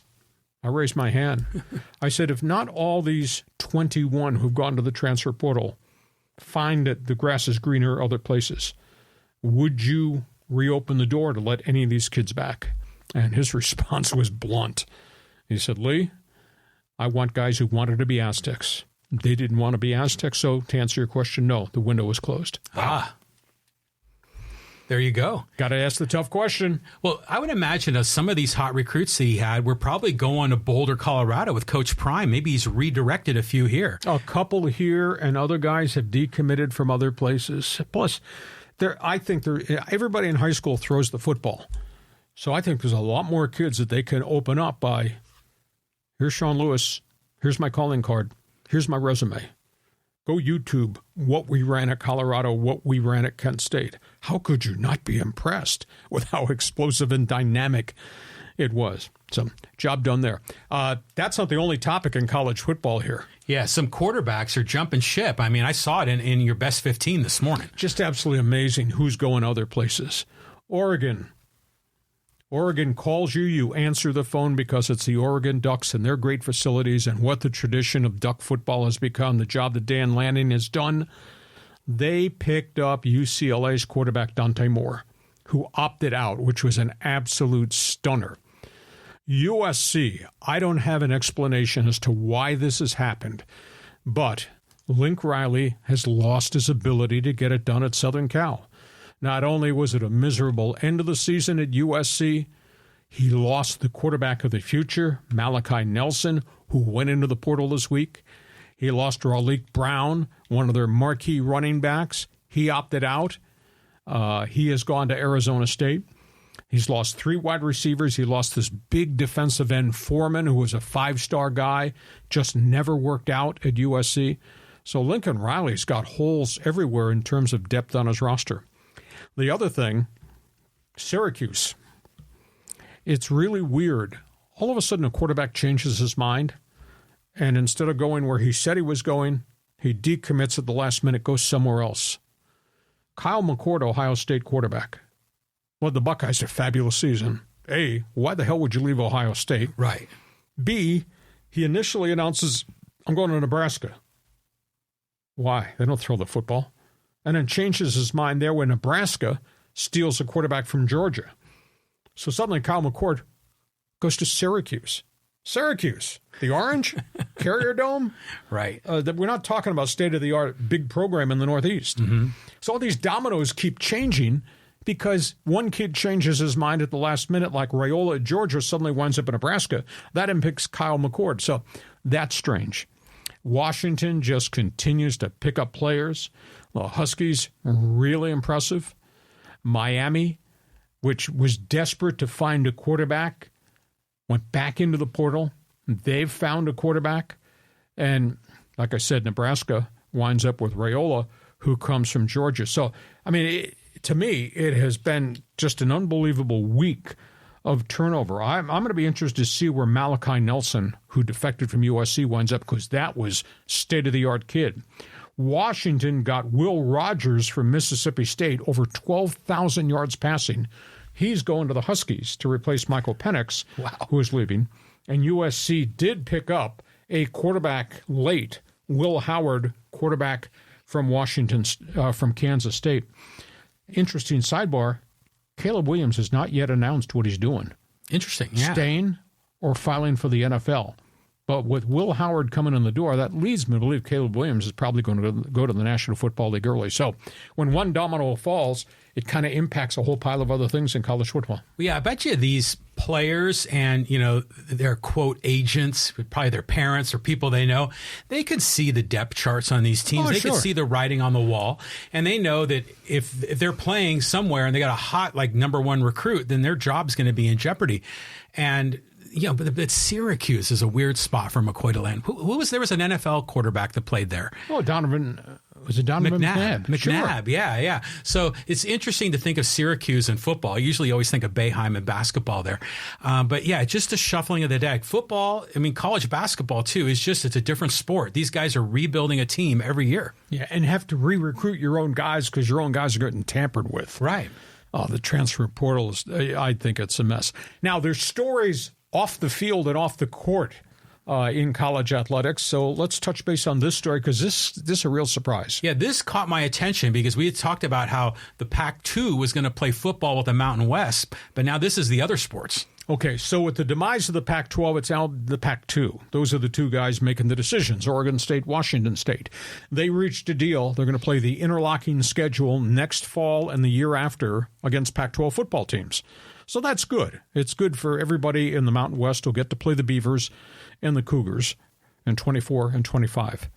C: I raised my hand. I said, if not all these 21 who've gone to the transfer portal find that the grass is greener other places, would you reopen the door to let any of these kids back? And his response was blunt. He said, Lee, I want guys who wanted to be Aztecs. They didn't want to be Aztecs, so to answer your question, no, the window was closed.
D: There you go.
C: Got to ask the tough question.
D: Well, I would imagine that some of these hot recruits that he had were probably going to Boulder, Colorado with Coach Prime. Maybe he's redirected a few here.
C: A couple here, and other guys have decommitted from other places. Plus, I think everybody in high school throws the football. So I think there's a lot more kids that they can open up by, here's Sean Lewis, here's my calling card, here's my resume. Go YouTube what we ran at Colorado, what we ran at Kent State. How could you not be impressed with how explosive and dynamic it was? So, job done there. That's not the only topic in college football here.
D: Yeah, some quarterbacks are jumping ship. I mean, I saw it in your best 15 this morning.
C: Just absolutely amazing who's going other places. Oregon calls you, you answer the phone because it's the Oregon Ducks and their great facilities and what the tradition of Duck football has become, the job that Dan Lanning has done. They picked up UCLA's quarterback Dante Moore, who opted out, which was an absolute stunner. USC, I don't have an explanation as to why this has happened, but Link Riley has lost his ability to get it done at Southern Cal. Not only was it a miserable end of the season at USC, he lost the quarterback of the future, Malachi Nelson, who went into the portal this week. He lost Raleek Brown, one of their marquee running backs. He opted out. He has gone to Arizona State. He's lost 3 wide receivers. He lost this big defensive end Foreman, who was a 5-star guy, just never worked out at USC. So Lincoln Riley's got holes everywhere in terms of depth on his roster. The other thing, Syracuse. It's really weird. All of a sudden, a quarterback changes his mind, and instead of going where he said he was going, he decommits at the last minute, goes somewhere else. Kyle McCord, Ohio State quarterback. Well, the Buckeyes had a fabulous season. A, why the hell would you leave Ohio State?
D: Right.
C: B, he initially announces, I'm going to Nebraska. Why? They don't throw the football. And then changes his mind there when Nebraska steals a quarterback from Georgia. So suddenly Kyle McCord goes to Syracuse. Syracuse, the Orange, Carrier Dome.
D: Right.
C: We're not talking about state-of-the-art big program in the Northeast. Mm-hmm. So all these dominoes keep changing because one kid changes his mind at the last minute, like Raiola at Georgia suddenly winds up in Nebraska. That impacts Kyle McCord. So that's strange. Washington just continues to pick up players. The Huskies, really impressive. Miami, which was desperate to find a quarterback, went back into the portal. They've found a quarterback. And like I said, Nebraska winds up with Raiola, who comes from Georgia. So, I mean, to me, it has been just an unbelievable week of turnover. I'm going to be interested to see where Malachi Nelson, who defected from USC, winds up, because that was state-of-the-art kid. Washington got Will Rogers from Mississippi State, over 12,000 yards passing. He's going to the Huskies to replace Michael Penix, who is leaving. And USC did pick up a quarterback late, Will Howard, quarterback from from Kansas State. Interesting sidebar, Caleb Williams has not yet announced what he's doing.
D: Interesting, yeah.
C: Staying or filing for the NFL. But with Will Howard coming in the door, that leads me to believe Caleb Williams is probably going to go to the National Football League early. So when one domino falls, it kind of impacts a whole pile of other things in college football.
D: Yeah, I bet you these players and, their quote agents, probably their parents or people they know, they could see the depth charts on these teams. They could see the writing on the wall. And they know that if they're playing somewhere and they got a hot, number one recruit, then their job's going to be in jeopardy. And but Syracuse is a weird spot for McCoy to land. There was an NFL quarterback that played there.
C: Oh, was it Donovan McNabb?
D: McNabb, yeah. So it's interesting to think of Syracuse in football. I usually always think of Boeheim in basketball there. But yeah, just a shuffling of the deck. Football, college basketball too, it's a different sport. These guys are rebuilding a team every year.
C: Yeah, and have to re-recruit your own guys because your own guys are getting tampered with.
D: Right.
C: The transfer portal I think it's a mess. Now, there's stories off the field and off the court in college athletics. So let's touch base on this story because this is a real surprise.
D: Yeah, this caught my attention because we had talked about how the Pac-12 was going to play football with the Mountain West, but now this is the other sports.
C: Okay, so with the demise of the Pac-12, it's now the Pac-2. Those are the two guys making the decisions, Oregon State, Washington State. They reached a deal. They're going to play the interlocking schedule next fall and the year after against Pac-12 football teams. So that's good. It's good for everybody in the Mountain West who'll get to play the Beavers and the Cougars in 24 and 25.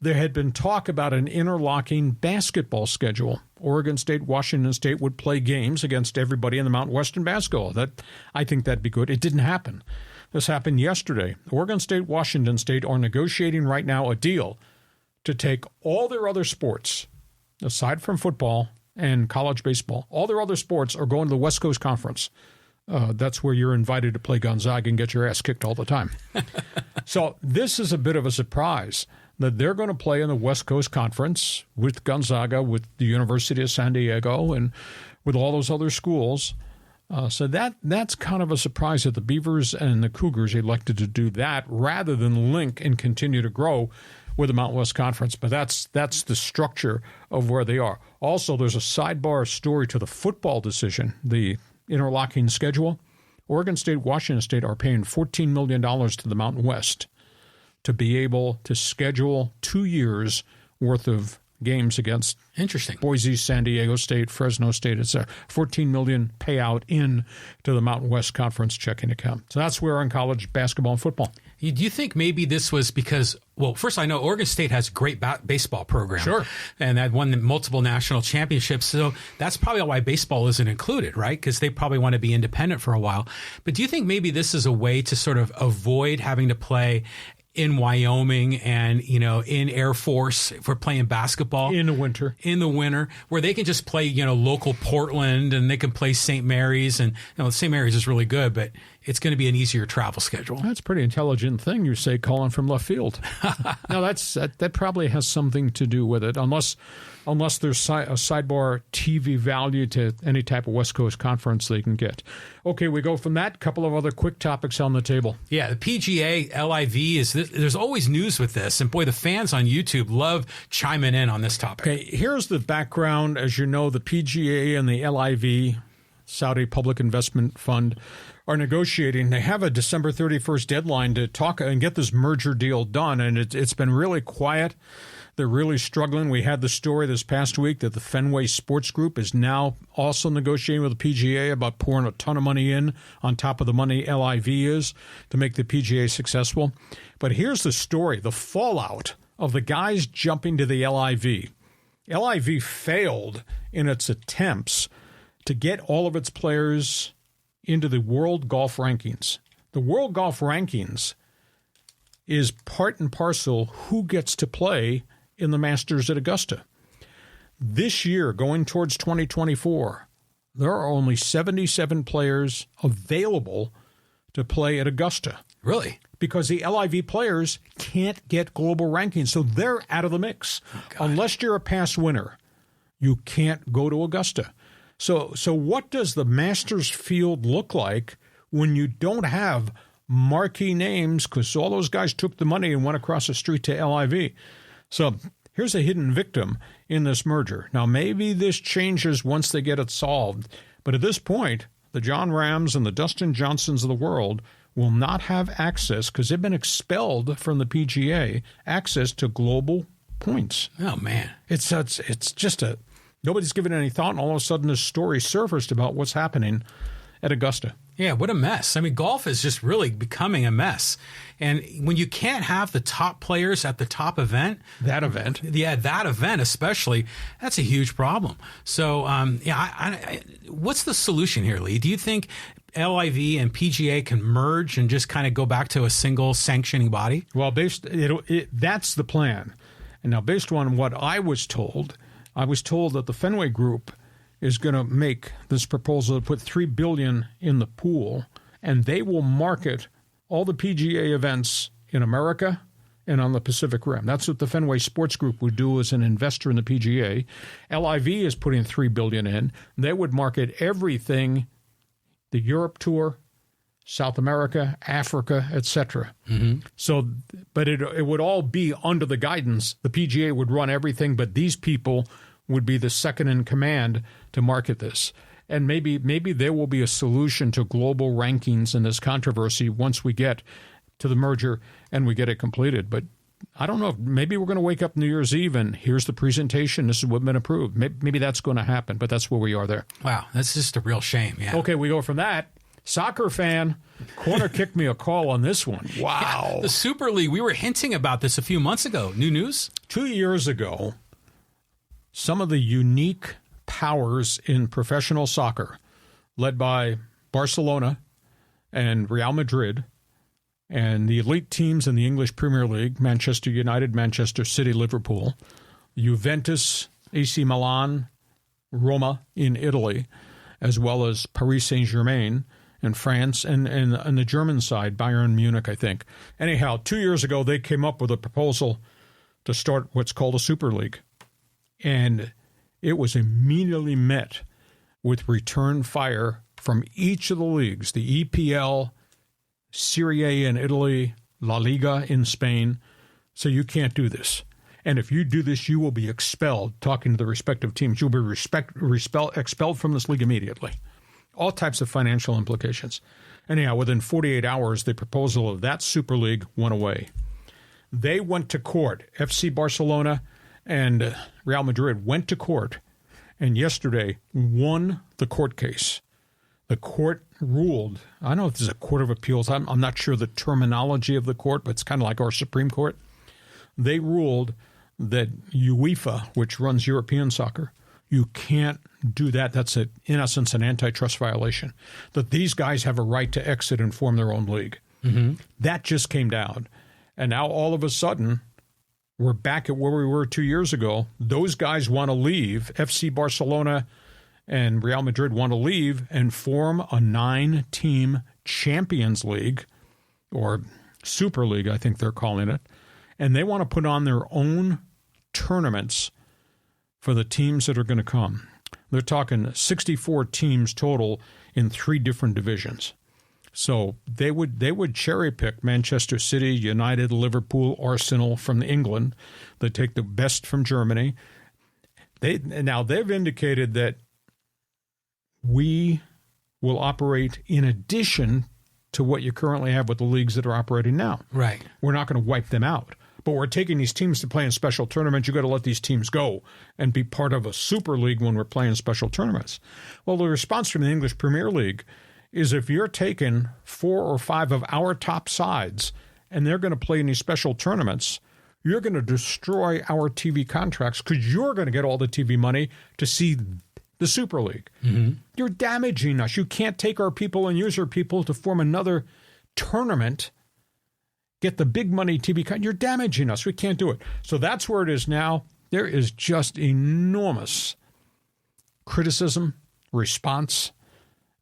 C: There had been talk about an interlocking basketball schedule. Oregon State, Washington State would play games against everybody in the Mountain West in basketball. I think that'd be good. It didn't happen. This happened yesterday. Oregon State, Washington State are negotiating right now a deal to take all their other sports, aside from football and college baseball. All their other sports are going to the West Coast Conference. That's where you're invited to play Gonzaga and get your ass kicked all the time. So this is a bit of a surprise that they're going to play in the West Coast Conference with Gonzaga, with the University of San Diego, and with all those other schools. So that's kind of a surprise that the Beavers and the Cougars elected to do that rather than link and continue to grow with the Mountain West Conference. But that's the structure of where they are. Also, there's a sidebar story to the football decision, the interlocking schedule. Oregon State, Washington State are paying $14 million to the Mountain West to be able to schedule 2 years worth of games against Boise, San Diego State, Fresno State. It's a $14 million payout in to the Mountain West Conference checking account. So that's where we're in college basketball and football.
D: Do you think maybe this was because, well, first I know Oregon State has a great baseball program.
C: Sure.
D: And that won multiple national championships. So that's probably why baseball isn't included, right? Because they probably want to be independent for a while. But do you think maybe this is a way to sort of avoid having to play in Wyoming and, in Air Force if we're playing basketball?
C: In the winter,
D: where they can just play, local Portland and they can play St. Mary's. And, St. Mary's is really good, but it's going to be an easier travel schedule.
C: That's a pretty intelligent thing you say, calling from left field. Now, that probably has something to do with it, unless there's a sidebar TV value to any type of West Coast conference they can get. Okay, we go from that. Couple of other quick topics on the table.
D: Yeah, the PGA LIV there's always news with this, and boy, the fans on YouTube love chiming in on this topic.
C: Okay, here's the background. As you know, the PGA and the LIV, Saudi Public Investment Fund, are negotiating. They have a December 31st deadline to talk and get this merger deal done, and it's been really quiet. They're really struggling. We had the story this past week that the Fenway Sports Group is now also negotiating with the PGA about pouring a ton of money in on top of the money LIV is to make the PGA successful. But here's the story, the fallout of the guys jumping to the LIV. LIV failed in its attempts to get all of its players into the World Golf Rankings. The World Golf Rankings is part and parcel who gets to play in the Masters at Augusta. This year, going towards 2024, there are only 77 players available to play at Augusta.
D: Really?
C: Because the LIV players can't get global rankings, so they're out of the mix. Unless you're a past winner, you can't go to Augusta. So what does the Masters field look like when you don't have marquee names, because all those guys took the money and went across the street to LIV? So here's a hidden victim in this merger. Now, maybe this changes once they get it solved, but at this point, the John Rahms and the Dustin Johnsons of the world will not have access, because they've been expelled from the PGA, access to global points.
D: Oh, man.
C: It's just nobody's given any thought, and all of a sudden this story surfaced about what's happening at Augusta.
D: Yeah, what a mess. I mean, golf is just really becoming a mess. And when you can't have the top players at the top event.
C: That event.
D: Yeah, that event especially, that's a huge problem. So, what's the solution here, Lee? Do you think LIV and PGA can merge and just kind of go back to a single sanctioning body?
C: Well, that's the plan. And now, based on what I was told that the Fenway Group is going to make this proposal to put $3 billion in the pool, and they will market all the PGA events in America and on the Pacific Rim. That's what the Fenway Sports Group would do as an investor in the PGA. LIV is putting $3 billion in. They would market everything, the Europe Tour, South America, Africa, etc.
D: Mm-hmm.
C: So, but it would all be under the guidance. The PGA would run everything, but these people would be the second in command to market this. And maybe there will be a solution to global rankings in this controversy once we get to the merger and we get it completed. But I don't know. Maybe we're going to wake up New Year's Eve and here's the presentation. This is what's been approved. Maybe that's going to happen, but that's where we are there.
D: Wow, that's just a real shame. Yeah.
C: Okay, we go from that. Soccer fan, corner kicked me a call on this one. Wow.
D: Yeah, the Super League, we were hinting about this a few months ago. New news?
C: 2 years ago, some of the unique powers in professional soccer, led by Barcelona and Real Madrid, and the elite teams in the English Premier League, Manchester United, Manchester City, Liverpool, Juventus, AC Milan, Roma in Italy, as well as Paris Saint-Germain in France, and on the German side, Bayern Munich, I think. Anyhow, 2 years ago, they came up with a proposal to start what's called a Super League. And it was immediately met with return fire from each of the leagues, the EPL, Serie A in Italy, La Liga in Spain. So you can't do this. And if you do this, you will be expelled, talking to the respective teams. You'll be expelled from this league immediately. All types of financial implications. Anyhow, within 48 hours, the proposal of that Super League went away. They went to court. FC Barcelona and Real Madrid went to court and yesterday won the court case. The court ruled, I don't know if this is a court of appeals, I'm not sure the terminology of the court, but it's kind of like our Supreme Court. They ruled that UEFA, which runs European soccer, you can't do that. That's, in essence, an antitrust violation. That these guys have a right to exit and form their own league.
D: Mm-hmm.
C: That just came down. And now all of a sudden, we're back at where we were 2 years ago. Those guys want to leave. FC Barcelona and Real Madrid want to leave and form a 9-team Champions League, or Super League, I think they're calling it. And they want to put on their own tournaments for the teams that are going to come. They're talking 64 teams total in 3 different divisions. So they would cherry pick Manchester City, United, Liverpool, Arsenal from England. They take the best from Germany. They've indicated that we will operate in addition to what you currently have with the leagues that are operating now.
D: Right.
C: We're not going to wipe them out. But we're taking these teams to play in special tournaments. You've got to let these teams go and be part of a Super League when we're playing special tournaments. Well, the response from the English Premier League is if you're taking 4 or 5 of our top sides and they're going to play in these special tournaments, you're going to destroy our TV contracts because you're going to get all the TV money to see the Super League.
D: Mm-hmm.
C: You're damaging us. You can't take our people and use our people to form another tournament, get the big money TV. You're damaging us. We can't do it. So that's where it is now. There is just enormous criticism, response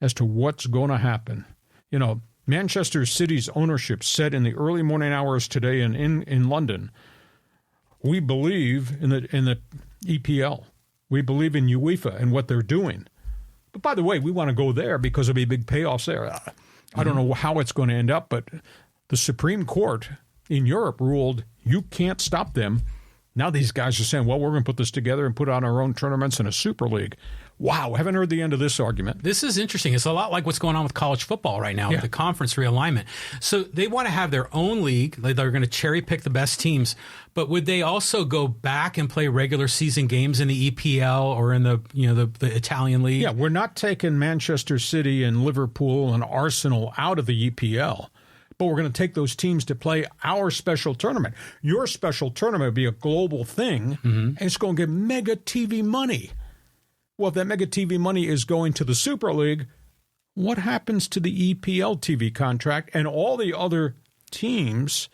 C: as to what's going to happen. You know, Manchester City's ownership said in the early morning hours today in London, we believe in the EPL. We believe in UEFA and what they're doing. But by the way, we want to go there because there'll be big payoffs there. I don't know how it's going to end up, but the Supreme Court in Europe ruled you can't stop them. Now these guys are saying, well, we're going to put this together and put on our own tournaments in a Super League. Wow, haven't heard the end of this argument.
D: This is interesting. It's a lot like what's going on with college football right now with the conference realignment. So they want to have their own league. They're going to cherry pick the best teams. But would they also go back and play regular season games in the EPL or in the Italian league?
C: Yeah, we're not taking Manchester City and Liverpool and Arsenal out of the EPL. But we're going to take those teams to play our special tournament. Your special tournament would be a global thing, and it's going to get mega TV money. Well, if that mega TV money is going to the Super League, what happens to the EPL TV contract and all the other teams?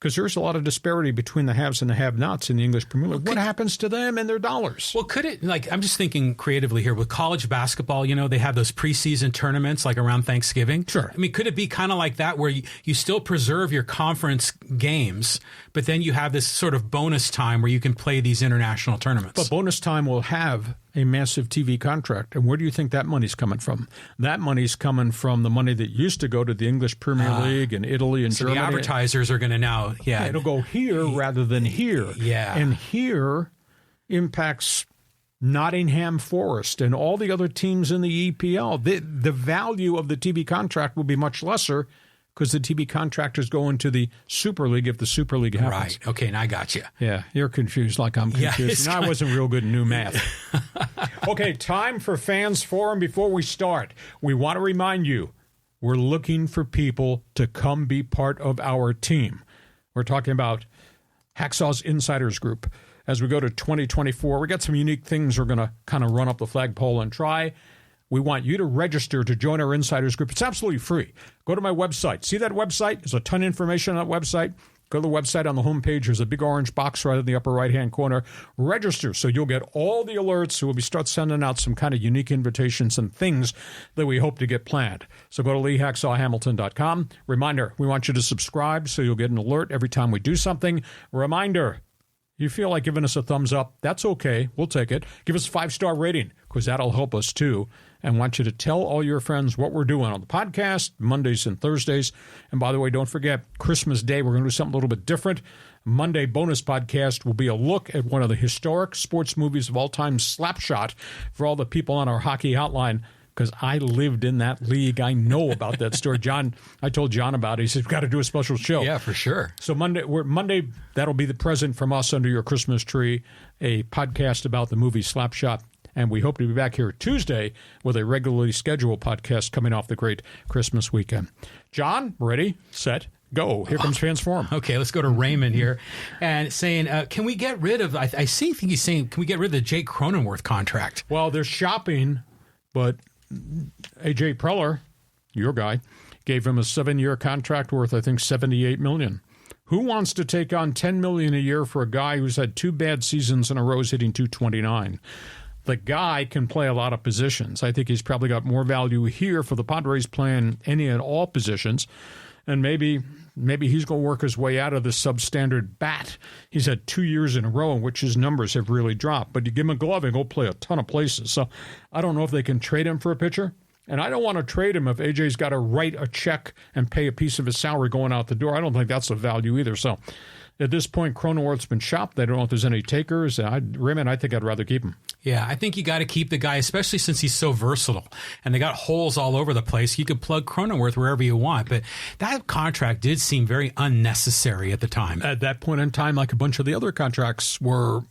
C: Because there's a lot of disparity between the haves and the have-nots in the English Premier League. What happens to them and their dollars?
D: Well, could it, I'm just thinking creatively here. With college basketball, they have those preseason tournaments like around Thanksgiving.
C: Sure.
D: I mean, could it be kind of like that where you still preserve your conference games, but then you have this sort of bonus time where you can play these international tournaments?
C: But bonus time will have a massive TV contract. And where do you think that money's coming from? That money's coming from the money that used to go to the English Premier League and Italy and Germany.
D: The advertisers are going to now,
C: it'll go here rather than here.
D: Yeah.
C: And here impacts Nottingham Forest and all the other teams in the EPL. The value of the TV contract will be much lesser because the TV contract is going to the Super League if the Super League happens.
D: Right. Okay, now I got you.
C: Yeah, you're confused like I'm confused. I wasn't real good in new math. Okay, time for Fans Forum. Before we start, we want to remind you, we're looking for people to come be part of our team. We're talking about Hacksaw's Insiders Group. As we go to 2024, we got some unique things we're going to kind of run up the flagpole and try. We want you to register to join our Insiders Group. It's absolutely free. Go to my website. See that website? There's a ton of information on that website. Go to the website on the homepage. There's a big orange box right in the upper right-hand corner. Register so you'll get all the alerts. We'll start sending out some kind of unique invitations and things that we hope to get planned. So go to LeeHacksawHamilton.com. Reminder, we want you to subscribe so you'll get an alert every time we do something. Reminder, you feel like giving us a thumbs up, that's okay. We'll take it. Give us a 5-star rating because that'll help us too. And want you to tell all your friends what we're doing on the podcast, Mondays and Thursdays. And by the way, don't forget, Christmas Day, we're going to do something a little bit different. Monday bonus podcast will be a look at one of the historic sports movies of all time, Slapshot, for all the people on our hockey hotline, because I lived in that league. I know about that story. John, I told John about it. He said, we've got to do a special show.
D: Yeah, for sure.
C: So Monday, that'll be the present from us under your Christmas tree, a podcast about the movie Slapshot. And we hope to be back here Tuesday with a regularly scheduled podcast coming off the great Christmas weekend. John, ready, set, go. Here comes Fans Forum.
D: Okay, let's go to Raymond here and saying, can we get rid of, I think he's saying, can we get rid of the Jake Cronenworth contract?
C: Well, they're shopping, but A.J. Preller, your guy, gave him a 7-year contract worth, I think, $78 million. Who wants to take on $10 million a year for a guy who's had 2 bad seasons in a row hitting .229? The guy can play a lot of positions. I think he's probably got more value here for the Padres playing any and all positions. And maybe he's going to work his way out of the substandard bat. He's had 2 years in a row in which his numbers have really dropped. But you give him a glove and go play a ton of places. So I don't know if they can trade him for a pitcher. And I don't want to trade him if AJ's got to write a check and pay a piece of his salary going out the door. I don't think that's a value either. So at this point, Cronenworth's been shopped. They don't know if there's any takers. Raymond, I think I'd rather keep him.
D: Yeah, I think you got to keep the guy, especially since he's so versatile. And they got holes all over the place. You could plug Cronenworth wherever you want. But that contract did seem very unnecessary at the time.
C: At that point in time, like a bunch of the other contracts were...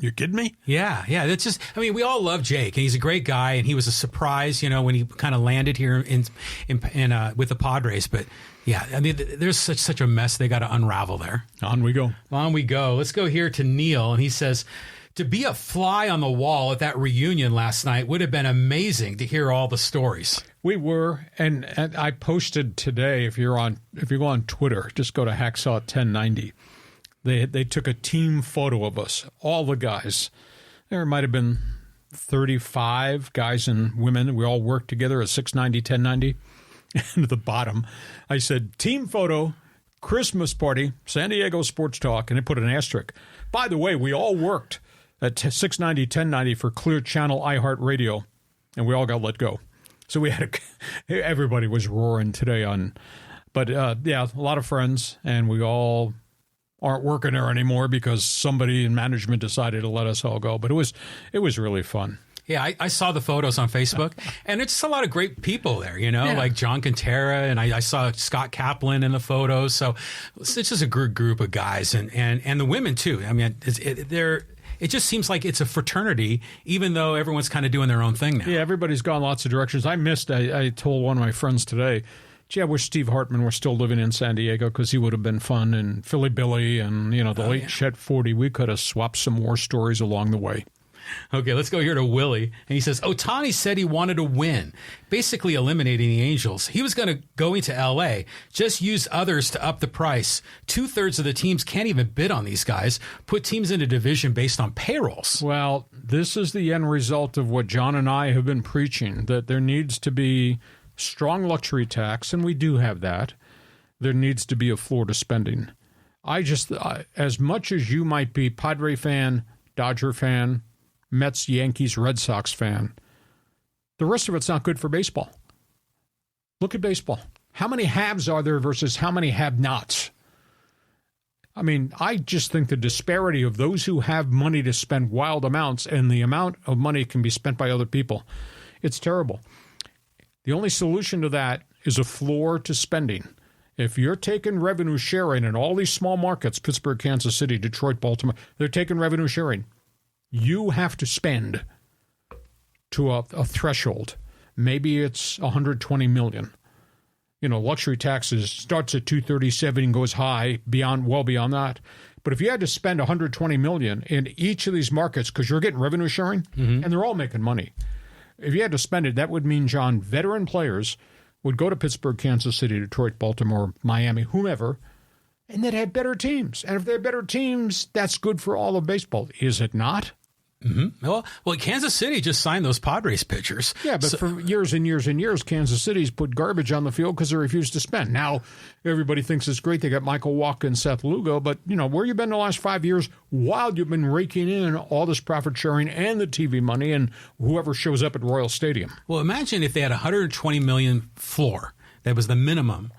C: You kidding me?
D: Yeah. That's just, I mean, we all love Jake, and he's a great guy, and he was a surprise, when he kind of landed here with the Padres. But yeah, I mean, there's such a mess they got to unravel there.
C: On we go.
D: Let's go here to Neil, and he says, to be a fly on the wall at that reunion last night would have been amazing to hear all the stories.
C: We were, and I posted today, if you go on Twitter, just go to Hacksaw 1090. They took a team photo of us, all the guys. There might have been 35 guys and women. We all worked together at 690, 1090. And at the bottom, I said, team photo, Christmas party, San Diego Sports Talk, and they put an asterisk. By the way, we all worked at 690, 1090 for Clear Channel iHeartRadio, and we all got let go. So we had everybody was roaring today on, but yeah, a lot of friends, and we all aren't working there anymore because somebody in management decided to let us all go. But it was really fun.
D: Yeah, I saw the photos on Facebook, and it's just a lot of great people there, like John Quintera, and I saw Scott Kaplan in the photos. So it's just a good group of guys, and the women too. I mean, it just seems like it's a fraternity, even though everyone's kind of doing their own thing now.
C: Yeah, everybody's gone lots of directions. I told one of my friends today, gee, I wish Steve Hartman were still living in San Diego because he would have been fun, and Philly Billy and, the late Chet 40. We could have swapped some more stories along the way.
D: Okay, let's go here to Willie. And he says, Ohtani said he wanted to win, basically eliminating the Angels. He was going to go into L.A., just use others to up the price. 2/3 of the teams can't even bid on these guys. Put teams in a division based on payrolls.
C: Well, this is the end result of what John and I have been preaching, that there needs to be strong luxury tax, and we do have that. There needs to be a floor to spending. As much as you might be Padre fan, Dodger fan, Mets, Yankees, Red Sox fan, the rest of it's not good for baseball. Look at baseball. How many haves are there versus how many have-nots? I mean, I just think the disparity of those who have money to spend wild amounts and the amount of money can be spent by other people, it's terrible. The only solution to that is a floor to spending. If you're taking revenue sharing in all these small markets, Pittsburgh, Kansas City, Detroit, Baltimore, they're taking revenue sharing. You have to spend to a threshold. Maybe it's $120 million. Luxury taxes starts at $237 and goes high, well beyond that. But if you had to spend $120 million in each of these markets, because you're getting revenue sharing, and they're all making money, if you had to spend it, that would mean, John, veteran players would go to Pittsburgh, Kansas City, Detroit, Baltimore, Miami, whomever, and they'd have better teams. And if they have better teams, that's good for all of baseball. Is it not?
D: Mm-hmm. Well, Kansas City just signed those Padres pitchers.
C: Yeah, but for years and years and years, Kansas City's put garbage on the field because they refuse to spend. Now, everybody thinks it's great they got Michael Wacha and Seth Lugo, but, where you been the last 5 years while you've been raking in all this profit sharing and the TV money and whoever shows up at Royal Stadium?
D: Well, imagine if they had $120 million floor. That was the minimum.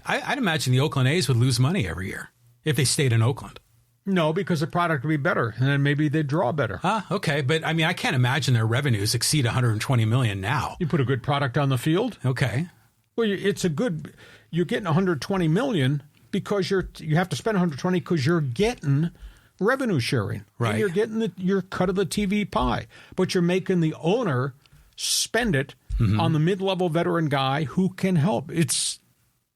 D: I'd imagine the Oakland A's would lose money every year if they stayed in Oakland.
C: No, because the product would be better, and then maybe they'd draw better.
D: Okay. But, I mean, I can't imagine their revenues exceed $120 million now.
C: You put a good product on the field?
D: Okay.
C: Well, you're getting $120 million because you have to spend $120 because you're getting revenue sharing.
D: Right.
C: And you're getting your cut of the TV pie. But you're making the owner spend it on the mid-level veteran guy who can help.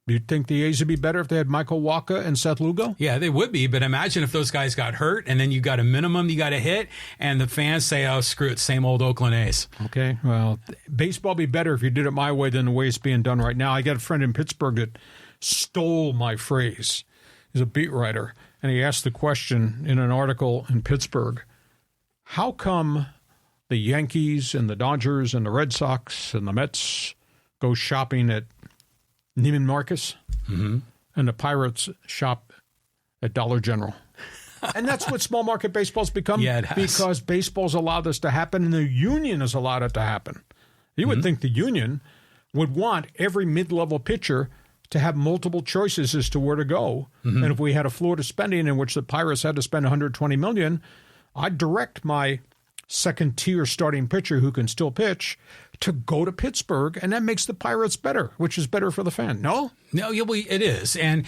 C: You'd think the A's would be better if they had Michael Wacha and Seth Lugo?
D: Yeah, they would be. But imagine if those guys got hurt and then you got a minimum you got to hit and the fans say, oh, screw it, same old Oakland A's.
C: Okay, well, baseball would be better if you did it my way than the way it's being done right now. I got a friend in Pittsburgh that stole my phrase. He's a beat writer, and he asked the question in an article in Pittsburgh, how come the Yankees and the Dodgers and the Red Sox and the Mets go shopping at Neiman Marcus, and the Pirates shop at Dollar General? And that's what small market baseball's become.
D: Yeah, it has.
C: Because baseball's allowed this to happen, and the union has allowed it to happen. You would think the union would want every mid-level pitcher to have multiple choices as to where to go. And if we had a floor to spending in which the Pirates had to spend $120 million, I'd direct my second-tier starting pitcher who can still pitch to go to Pittsburgh, and that makes the Pirates better, which is better for the fan. No,
D: it is, and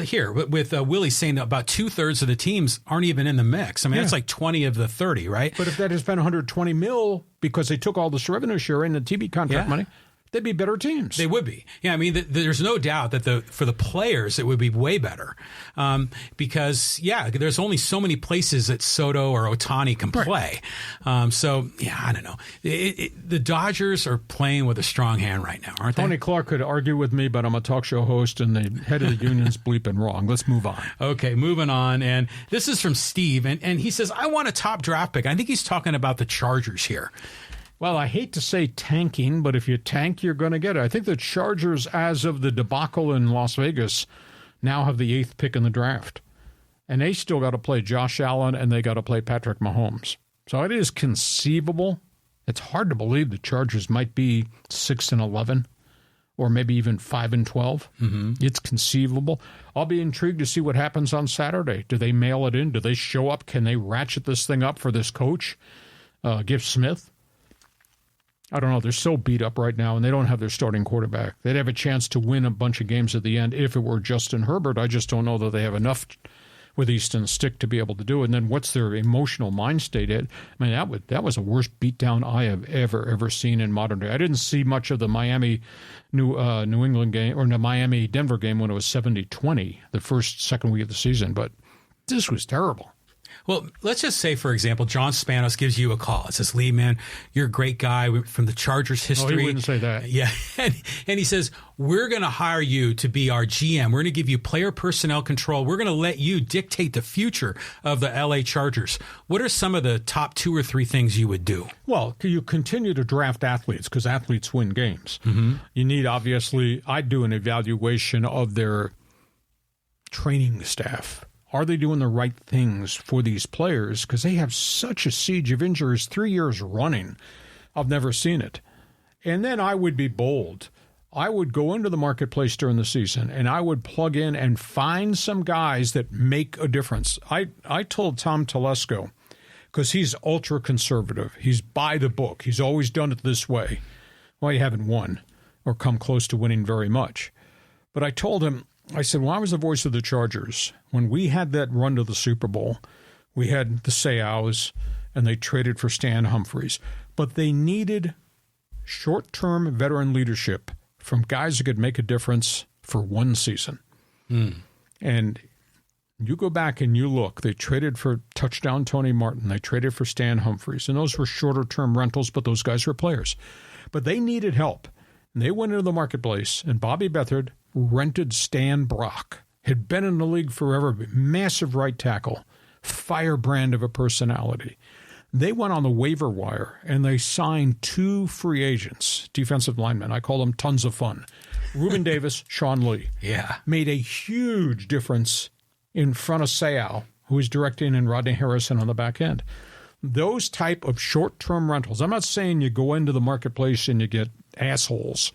D: here with Willie saying that about 2/3 of the teams aren't even in the mix. I mean, that's like 20 of the 30, right?
C: But if that has been $120 million because they took all this revenue sharing and the TV contract money, they'd be better teams.
D: They would be. Yeah, I mean, there's no doubt that for the players, it would be way better. Because, there's only so many places that Soto or Ohtani can play. So, I don't know. The Dodgers are playing with a strong hand right now, aren't they?
C: Tony Clark could argue with me, but I'm a talk show host, and the head of the union's bleeping wrong. Let's move on.
D: Okay, moving on. And this is from Steve, and he says, I want a top draft pick. I think he's talking about the Chargers here.
C: Well, I hate to say tanking, but if you tank, you're going to get it. I think the Chargers, as of the debacle in Las Vegas, now have the 8th pick in the draft. And they still got to play Josh Allen, and they got to play Patrick Mahomes. So it is conceivable. It's hard to believe the Chargers might be 6-11 or maybe even 5-12. Mm-hmm. It's conceivable. I'll be intrigued to see what happens on Saturday. Do they mail it in? Do they show up? Can they ratchet this thing up for this coach, Gift Smith? I don't know. They're so beat up right now, and they don't have their starting quarterback. They'd have a chance to win a bunch of games at the end if it were Justin Herbert. I just don't know that they have enough with Easton Stick to be able to do it. And then what's their emotional mind state at? I mean, that was the worst beatdown I have ever seen in modern day. I didn't see much of the Miami New England game or the Miami Denver game when it was 70-20 the second week of the season, but this was terrible.
D: Well, let's just say, for example, John Spanos gives you a call. It says, Lee, man, you're a great guy from the Chargers history.
C: Oh, he wouldn't say that.
D: Yeah. And he says, we're going to hire you to be our GM. We're going to give you player personnel control. We're going to let you dictate the future of the LA Chargers. What are some of the top 2 or 3 things you would do?
C: Well, you continue to draft athletes because athletes win games. Mm-hmm. You need, obviously, I'd do an evaluation of their training staff. Are they doing the right things for these players? Because they have such a siege of injuries 3 years running. I've never seen it. And then I would be bold. I would go into the marketplace during the season, and I would plug in and find some guys that make a difference. I told Tom Telesco, because he's ultra-conservative. He's by the book. He's always done it this way. Well, you haven't won or come close to winning very much. But I told him, I said, well, I was the voice of the Chargers. When we had that run to the Super Bowl, we had the Sayals, and they traded for Stan Humphries. But they needed short-term veteran leadership from guys who could make a difference for one season. And you go back and you look. They traded for touchdown Tony Martin. They traded for Stan Humphries. And those were shorter-term rentals, but those guys were players. But they needed help. And they went into the marketplace, and Bobby Beathard rented Stan Brock. Had been in the league forever, massive right tackle, firebrand of a personality. They went on the waiver wire, and they signed 2 free agents, defensive linemen. I call them tons of fun. Reuben Davis, Sean Lee.
D: Yeah.
C: Made a huge difference in front of Sayal, who was directing, and Rodney Harrison on the back end. Those type of short-term rentals. I'm not saying you go into the marketplace and you get assholes,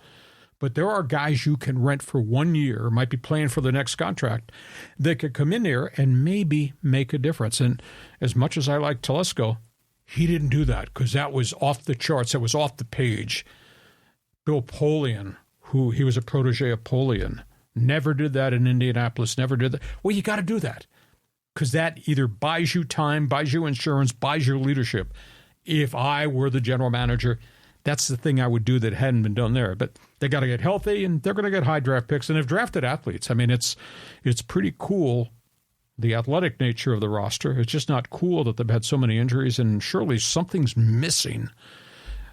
C: but there are guys you can rent for 1 year, might be playing for the next contract, that could come in there and maybe make a difference. And as much as I like Telesco, he didn't do that because that was off the charts. That was off the page. Bill Polian, who he was a protege of Polian, never did that in Indianapolis, never did that. Well, you got to do that because that either buys you time, buys you insurance, buys you leadership. If I were the general manager, that's the thing I would do that hadn't been done there. But they got to get healthy, and they're going to get high draft picks, and they've drafted athletes. I mean, it's pretty cool, the athletic nature of the roster. It's just not cool that they've had so many injuries, and surely something's missing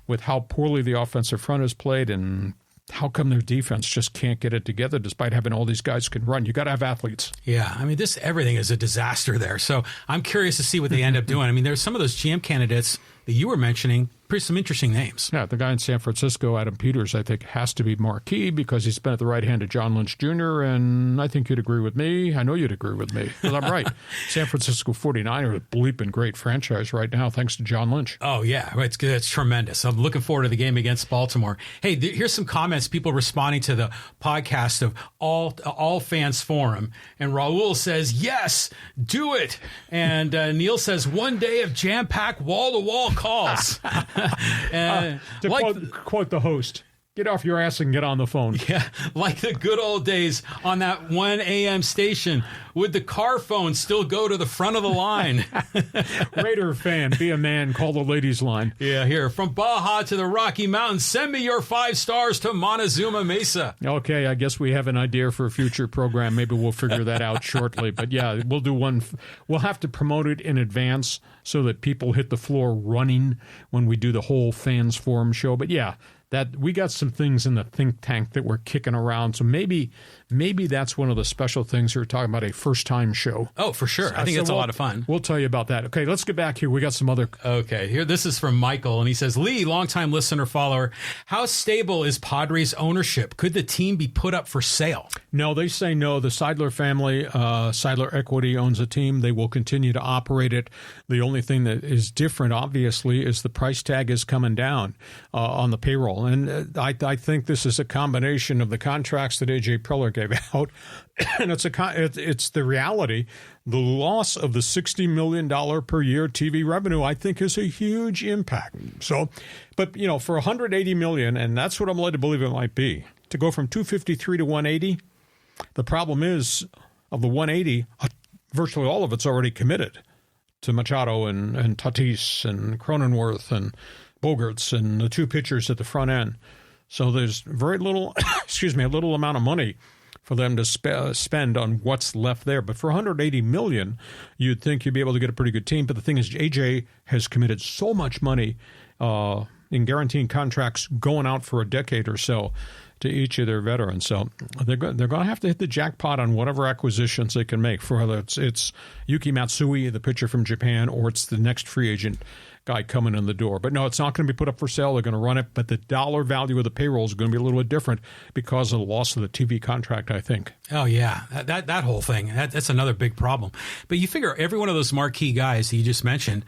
C: with how poorly the offensive front has played and how come their defense just can't get it together despite having all these guys who can run. You got to have athletes.
D: Yeah, I mean, everything is a disaster there. So I'm curious to see what they end up doing. I mean, there's some of those GM candidates that you were mentioning, some interesting names.
C: Yeah, the guy in San Francisco, Adam Peters, I think has to be marquee because he's been at the right hand of John Lynch Jr., and I think you'd agree with me. I know you'd agree with me because I'm right. San Francisco 49ers, a bleeping great franchise right now thanks to John Lynch.
D: Oh, yeah, it's good. It's tremendous. I'm looking forward to the game against Baltimore. Hey, here's some comments, people responding to the podcast of All Fans Forum, and Raul says, yes, do it. And Neil says, 1 day of jam-packed wall-to-wall calls.
C: To quote the host, Get off your ass and get on the phone.
D: Yeah, like the good old days on that 1 a.m. station. Would the car phone still go to the front of the line?
C: Raider fan, be a man, call the ladies line.
D: Yeah, here. From Baja to the Rocky Mountains, send me your 5 stars to Montezuma Mesa.
C: Okay, I guess we have an idea for a future program. Maybe we'll figure that out shortly. But yeah, we'll do one. We'll have to promote it in advance so that people hit the floor running when we do the whole fans forum show. But yeah, that we got some things in the think tank that we're kicking around. So maybe that's one of the special things you're talking about, a first-time show.
D: Oh, for sure. I think it's a lot of fun.
C: We'll tell you about that. Okay, let's get back here. We got some other...
D: Okay, here, this is from Michael, and he says, Lee, longtime listener, follower, how stable is Padres ownership? Could the team be put up for sale?
C: No, they say no. The Seidler family, Seidler Equity owns a team. They will continue to operate it. The only thing that is different, obviously, is the price tag is coming down on the payroll. And I think this is a combination of the contracts that A.J. Preller gave out, and it's the reality. The loss of the $60 million per year TV revenue, I think, is a huge impact. So, but, you know, for $180 million, and that's what I'm led to believe it might be, to go from 253 to 180, the problem is, of the 180, virtually all of it's already committed to Machado and Tatis and Cronenworth and Bogarts and the 2 pitchers at the front end. So there's very little, a little amount of money for them to spend on what's left there. But for $180 million, you'd think you'd be able to get a pretty good team. But the thing is, AJ has committed so much money in guaranteeing contracts going out for a decade or so to each of their veterans. So they're going to have to hit the jackpot on whatever acquisitions they can make, for whether it's Yuki Matsui, the pitcher from Japan, or it's the next free agent guy coming in the door. But no, it's not going to be put up for sale. They're going to run it, but the dollar value of the payroll is going to be a little bit different because of the loss of the TV contract, I think.
D: Oh, yeah. That whole thing, that's another big problem. But you figure every one of those marquee guys that you just mentioned,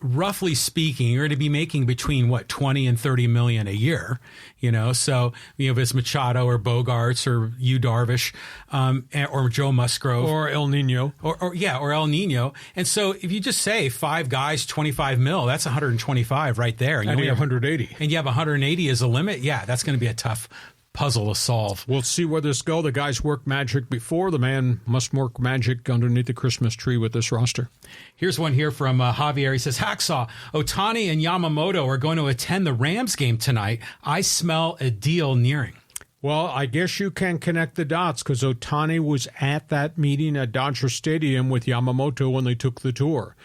D: roughly speaking, you're going to be making between, 20 and 30 million a year, you know? So, you know, if it's Machado or Bogarts or Yu Darvish, or Joe Musgrove.
C: Or El Nino.
D: Or El Nino. And so if you just say 5 guys, 25 mil, that's 125 right there.
C: And you have 180.
D: And you have 180 as a limit. Yeah, that's going to be a tough puzzle to solve.
C: We'll see where this goes. The guys worked magic before. The man must work magic underneath the Christmas tree with this roster.
D: Here's one here from Javier. He says, Hacksaw, Ohtani and Yamamoto are going to attend the Rams game tonight. I smell a deal nearing.
C: Well, I guess you can connect the dots because Ohtani was at that meeting at Dodger Stadium with Yamamoto when they took the tour.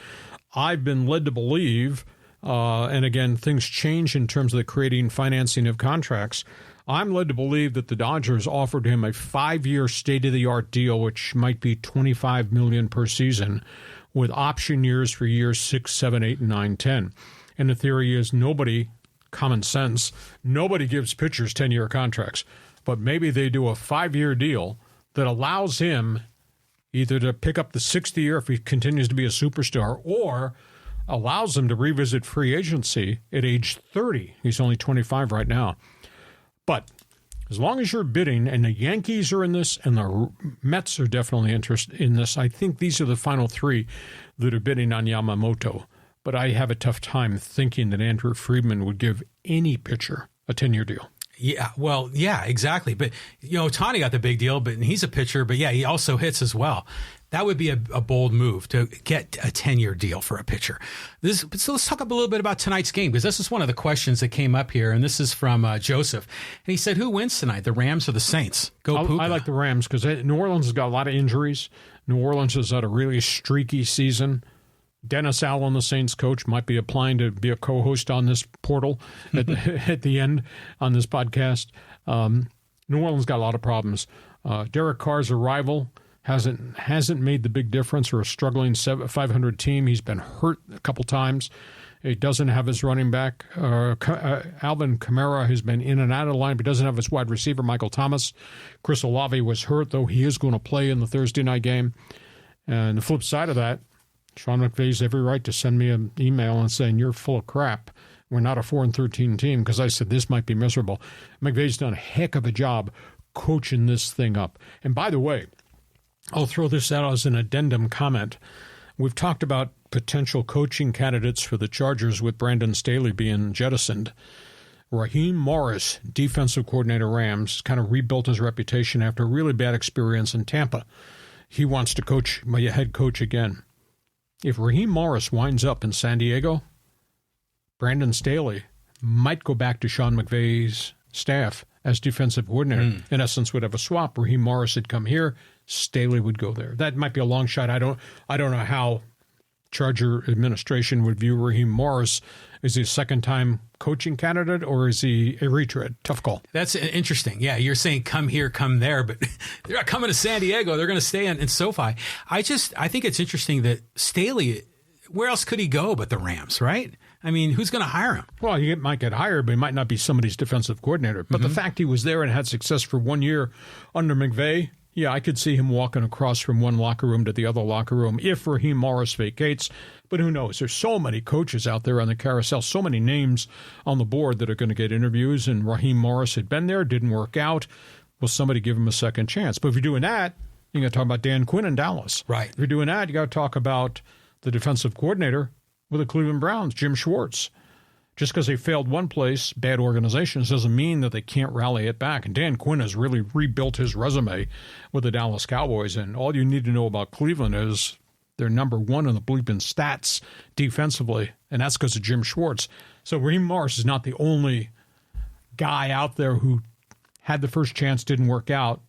C: I've been led to believe, and again, things change in terms of the creating financing of contracts, I'm led to believe that the Dodgers offered him a 5-year state-of-the-art deal, which might be $25 million per season, with option years for years 6, 7, 8, and 9, 10. And the theory is common sense, nobody gives pitchers 10-year contracts. But maybe they do a 5-year deal that allows him either to pick up the 6th year if he continues to be a superstar, or allows him to revisit free agency at age 30. He's only 25 right now. But as long as you're bidding, and the Yankees are in this, and the Mets are definitely interested in this, I think these are the final 3 that are bidding on Yamamoto. But I have a tough time thinking that Andrew Friedman would give any pitcher a 10-year deal.
D: Yeah, well, yeah, exactly. But, you know, Ohtani got the big deal, but he's a pitcher. But, yeah, he also hits as well. That would be a bold move to get a 10-year deal for a pitcher. So let's talk a little bit about tonight's game, because this is one of the questions that came up here, and this is from Joseph. And he said, who wins tonight, the Rams or the Saints? Go Puka.
C: I like the Rams because New Orleans has got a lot of injuries. New Orleans has had a really streaky season. Dennis Allen, the Saints coach, might be applying to be a co-host on this portal at the end on this podcast. New Orleans got a lot of problems. Derek Carr's arrival hasn't made the big difference, or a struggling 500 team. He's been hurt a couple times. He doesn't have his running back. Alvin Kamara has been in and out of the line, but doesn't have his wide receiver, Michael Thomas. Chris Olave was hurt, though he is going to play in the Thursday night game. And the flip side of that, Sean McVay's every right to send me an email and saying, you're full of crap. We're not a 4-13 team, because I said this might be miserable. McVay's done a heck of a job coaching this thing up. And by the way, I'll throw this out as an addendum comment. We've talked about potential coaching candidates for the Chargers with Brandon Staley being jettisoned. Raheem Morris, defensive coordinator, Rams, kind of rebuilt his reputation after a really bad experience in Tampa. He wants to coach, be a head coach again. If Raheem Morris winds up in San Diego, Brandon Staley might go back to Sean McVay's staff as defensive coordinator. In essence, would have a swap. Raheem Morris would come here, Staley would go there. That might be a long shot. I don't know how Charger administration would view Raheem Morris. Is he a second-time coaching candidate, or is he a retread? Tough call.
D: That's interesting. Yeah, you're saying come here, come there, but they're not coming to San Diego. They're going to stay in SoFi. I think it's interesting that Staley, where else could he go but the Rams, right? I mean, who's going to hire him?
C: Well, he might get hired, but he might not be somebody's defensive coordinator. But the fact he was there and had success for 1 year under McVay, yeah, I could see him walking across from one locker room to the other locker room if Raheem Morris vacates. But who knows? There's so many coaches out there on the carousel, so many names on the board that are going to get interviews. And Raheem Morris had been there, didn't work out. Will somebody give him a second chance? But if you're doing that, you're going to talk about Dan Quinn in Dallas.
D: Right.
C: If you're doing that, you got to talk about the defensive coordinator with the Cleveland Browns, Jim Schwartz. Just because they failed one place, bad organizations, doesn't mean that they can't rally it back. And Dan Quinn has really rebuilt his resume with the Dallas Cowboys. And all you need to know about Cleveland is they're number one in the bleeping stats defensively, and that's because of Jim Schwartz. So Raheem Morris is not the only guy out there who had the first chance, didn't work out,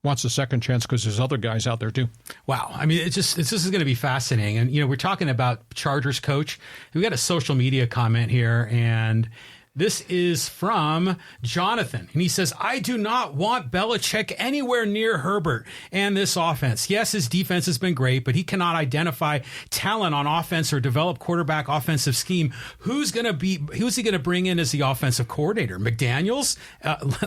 C: wants a second chance because there's other guys out there too.
D: Wow. I mean, this is going to be fascinating. And, we're talking about Chargers coach. We got a social media comment here, and this is from Jonathan. And he says, I do not want Belichick anywhere near Herbert and this offense. Yes, his defense has been great, but he cannot identify talent on offense or develop quarterback offensive scheme. Who's he going to bring in as the offensive coordinator? McDaniels?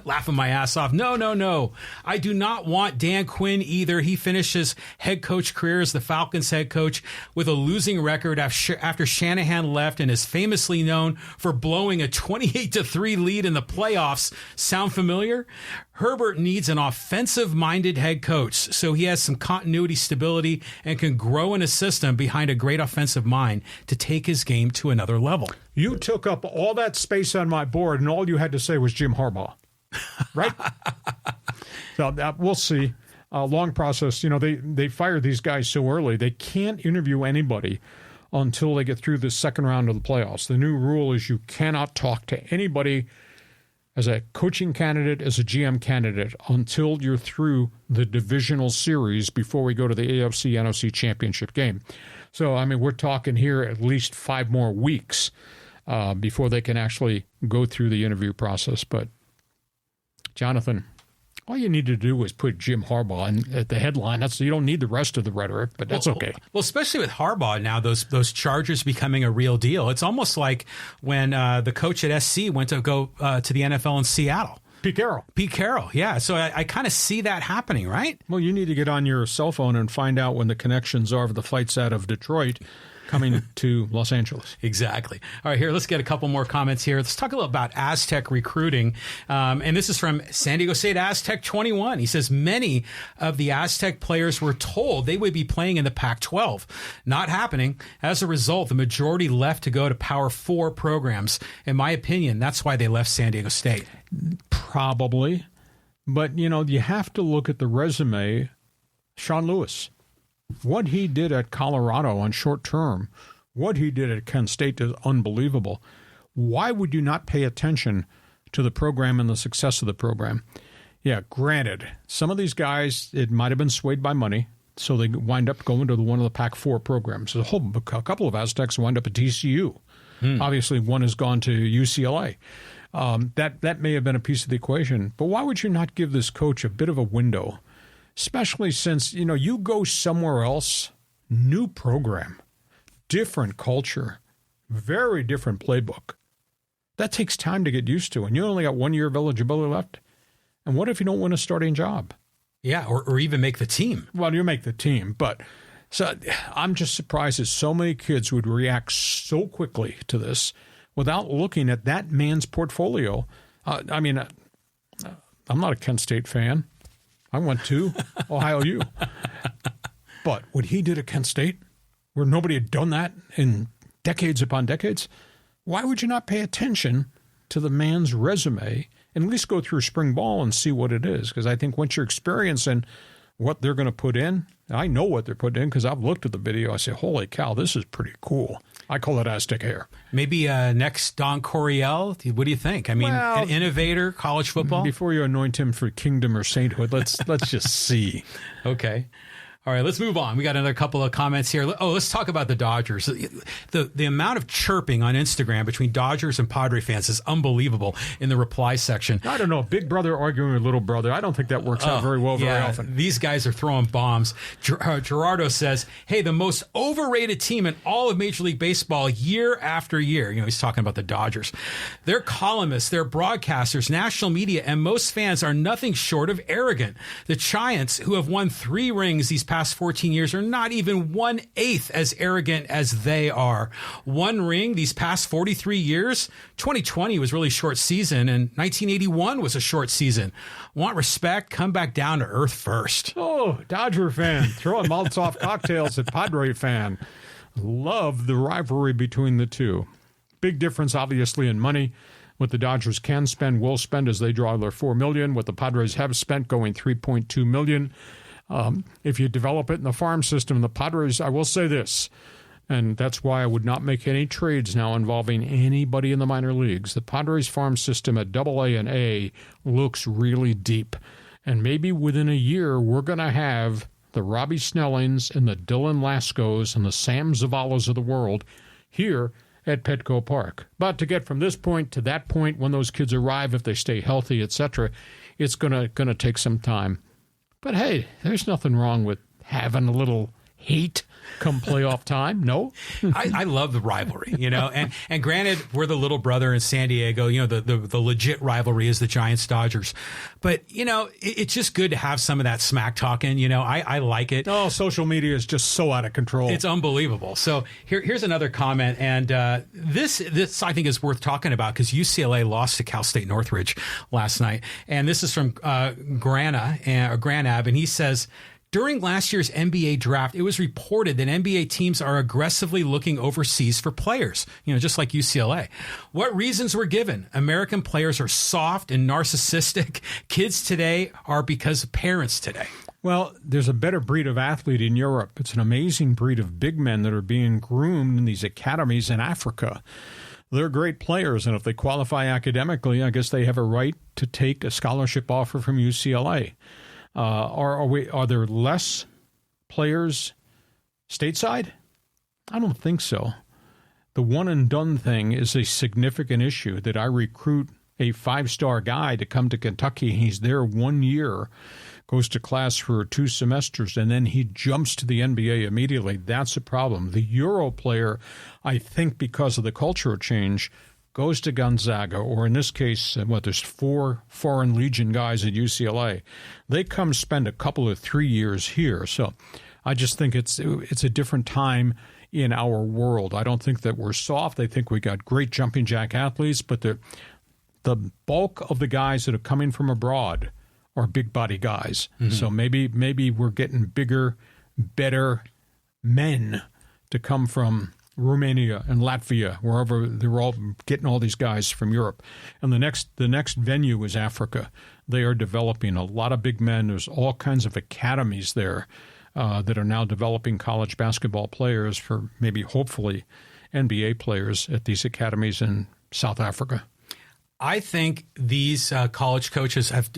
D: Laughing my ass off. No. I do not want Dan Quinn either. He finished his head coach career as the Falcons head coach with a losing record after Shanahan left and is famously known for blowing a 28-3 lead in the playoffs. Sound familiar? Herbert needs an offensive-minded head coach, so he has some continuity, stability, and can grow in a system behind a great offensive mind to take his game to another level.
C: You took up all that space on my board, and all you had to say was Jim Harbaugh, right? So we'll see. Long process. They fired these guys so early. They can't interview anybody until they get through the second round of the playoffs. The new rule is you cannot talk to anybody as a coaching candidate, as a GM candidate, until you're through the divisional series before we go to the AFC-NFC championship game. So, we're talking here at least 5 more weeks before they can actually go through the interview process. But, Jonathan, all you need to do is put Jim Harbaugh at the headline. You don't need the rest of the rhetoric, but that's okay.
D: Well, especially with Harbaugh now, those Chargers becoming a real deal. It's almost like when the coach at SC went to go to the NFL in Seattle.
C: Pete Carroll,
D: yeah. So I kind of see that happening, right?
C: Well, you need to get on your cell phone and find out when the connections are for the flights out of Detroit coming to Los Angeles.
D: Exactly. All right, here, let's get a couple more comments here. Let's talk a little about Aztec recruiting. And this is from San Diego State Aztec 21. He says, many of the Aztec players were told they would be playing in the Pac-12. Not happening. As a result, the majority left to go to Power 4 programs. In my opinion, that's why they left San Diego State.
C: Probably. But, you have to look at the resume. Sean Lewis. What he did at Colorado on short term, what he did at Kent State is unbelievable. Why would you not pay attention to the program and the success of the program? Yeah, granted, some of these guys, it might have been swayed by money, so they wind up going to one of the Pac-4 programs. A couple of Aztecs wind up at TCU. Obviously, one has gone to UCLA. That may have been a piece of the equation. But why would you not give this coach a bit of a window? Especially since, you go somewhere else, new program, different culture, very different playbook. That takes time to get used to, and you only got 1 year of eligibility left. And what if you don't win a starting job?
D: Yeah, or even make the team.
C: Well, you make the team, but so I'm just surprised that so many kids would react so quickly to this without looking at that man's portfolio. I'm not a Kent State fan. I went to Ohio U. But what he did at Kent State, where nobody had done that in decades upon decades, why would you not pay attention to the man's resume and at least go through spring ball and see what it is. Because I think once you're experiencing what they're going to put in, I know what they're putting in because I've looked at the video. I say, holy cow, this is pretty cool. I call it Aztec hair.
D: Maybe next Don Coryell. What do you think? I mean, an innovator, college football?
C: Before you anoint him for kingdom or sainthood, let's just see.
D: Okay. All right, let's move on. We got another couple of comments here. Oh, let's talk about the Dodgers. The amount of chirping on Instagram between Dodgers and Padre fans is unbelievable in the reply section.
C: I don't know. Big brother arguing with little brother. I don't think that works out very well very often.
D: These guys are throwing bombs. Gerardo says, hey, the most overrated team in all of Major League Baseball year after year. You know, he's talking about the Dodgers. Their columnists, their broadcasters, national media, and most fans are nothing short of arrogant. The Giants, who have won 3 rings these past 14 years, are not even 1/8 as arrogant as they are. 1 ring these past 43 years. 2020 was really short season, and 1981 was a short season. Want respect? Come back down to earth first.
C: Oh, Dodger fan throwing Molotov cocktails at Padre fan. Love the rivalry between the two. Big difference, obviously, in money. What the Dodgers can spend, will spend as they draw their $4 million. What the Padres have spent, going $3.2 million. If you develop it in the farm system, the Padres, I will say this, and that's why I would not make any trades now involving anybody in the minor leagues. The Padres farm system at AA and A looks really deep. And maybe within a year, we're going to have the Robbie Snellings and the Dylan Lascos and the Sam Zavalas of the world here at Petco Park. But to get from this point to that point, when those kids arrive, if they stay healthy, etc., it's going to take some time. But hey, there's nothing wrong with having a little hate come playoff time. No?
D: I love the rivalry, you know, and granted, we're the little brother in San Diego, you know, the legit rivalry is the Giants-Dodgers. But, you know, it's just good to have some of that smack talking, you know, I like it.
C: Oh, social media is just so out of control.
D: It's unbelievable. So here's another comment, and this I think is worth talking about because UCLA lost to Cal State Northridge last night. And this is from Granab, and he says, during last year's NBA draft, it was reported that NBA teams are aggressively looking overseas for players, you know, just like UCLA. What reasons were given? American players are soft and narcissistic. Kids today are because of parents today.
C: Well, there's a better breed of athlete in Europe. It's an amazing breed of big men that are being groomed in these academies in Africa. They're great players, and if they qualify academically, I guess they have a right to take a scholarship offer from UCLA. Are there less players stateside? I don't think so. The one and done thing is a significant issue that I recruit a 5-star guy to come to Kentucky. He's there 1 year, goes to class for 2 semesters, and then he jumps to the NBA immediately. That's a problem. The Euro player, I think because of the cultural change, goes to Gonzaga, or in this case, there's 4 Foreign Legion guys at UCLA. They come spend a couple of 3 years here. So I just think it's a different time in our world. I don't think that we're soft. I think we got great jumping jack athletes, but the bulk of the guys that are coming from abroad are big body guys. Mm-hmm. So maybe we're getting bigger, better men to come from Romania and Latvia, wherever they're all getting all these guys from Europe. And the next venue is Africa. They are developing a lot of big men. There's all kinds of academies there that are now developing college basketball players for maybe hopefully NBA players at these academies in South Africa.
D: I think these college coaches have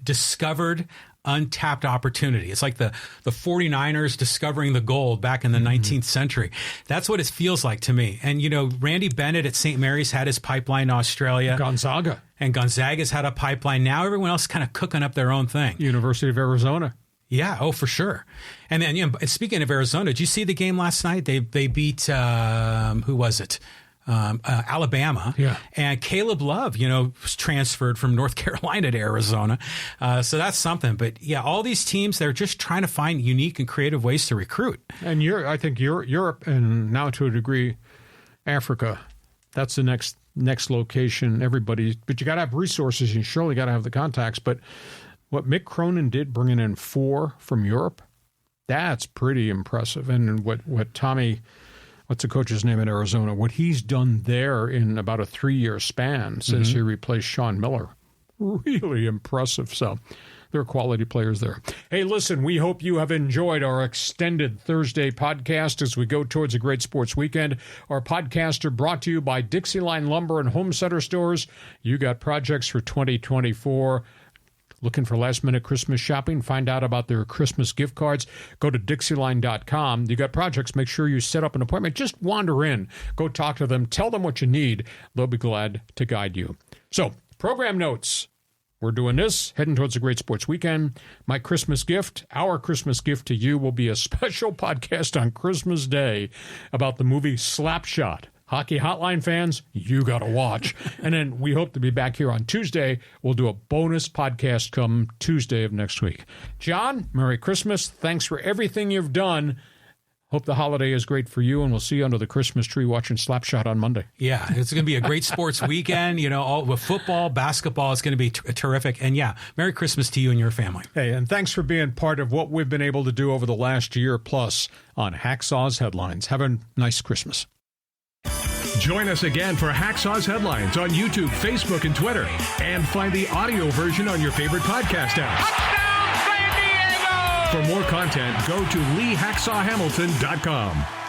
D: discovered untapped opportunity. It's like the 49ers discovering the gold back in the 19th century. That's what it feels like to me. And, you know, Randy Bennett at St. Mary's had his pipeline in Australia.
C: Gonzaga.
D: And Gonzaga's had a pipeline. Now everyone else kind of cooking up their own thing.
C: University of Arizona.
D: Yeah, oh, for sure. And then, you know, speaking of Arizona, did you see the game last night? They beat, who was it? Alabama.
C: Yeah.
D: And Caleb Love, you know, was transferred from North Carolina to Arizona. So that's something. But yeah, all these teams, they're just trying to find unique and creative ways to recruit.
C: And I think Europe and now to a degree Africa, that's the next location. But you got to have resources. You surely got to have the contacts. But what Mick Cronin did, bringing in 4 from Europe, that's pretty impressive. And what Tommy what's the coach's name in Arizona, what he's done there in about a 3-year span since he replaced Sean Miller. Really impressive. So there are quality players there. Hey, listen, we hope you have enjoyed our extended Thursday podcast as we go towards a great sports weekend. Our podcasts are brought to you by DIXIELINE Lumber and Home Center Stores. You got projects for 2024. Looking for last-minute Christmas shopping? Find out about their Christmas gift cards. Go to DIXIELINE.com. You got projects, make sure you set up an appointment. Just wander in. Go talk to them. Tell them what you need. They'll be glad to guide you. So, program notes. We're doing this, heading towards a great sports weekend. My Christmas gift, our Christmas gift to you will be a special podcast on Christmas Day about the movie Slapshot. Hockey Hotline fans, you got to watch. And then we hope to be back here on Tuesday. We'll do a bonus podcast come Tuesday of next week. John, Merry Christmas. Thanks for everything you've done. Hope the holiday is great for you, and we'll see you under the Christmas tree watching Slapshot on Monday.
D: Yeah, it's going to be a great sports weekend. You know, all with football, basketball, it's going to be terrific. And yeah, Merry Christmas to you and your family.
C: Hey, and thanks for being part of what we've been able to do over the last year plus on Hacksaw's Headlines. Have a nice Christmas.
A: Join us again for Hacksaw's Headlines on YouTube, Facebook, and Twitter. And find the audio version on your favorite podcast app.
B: Touchdown, San Diego!
A: For more content, go to LeeHacksawHamilton.com.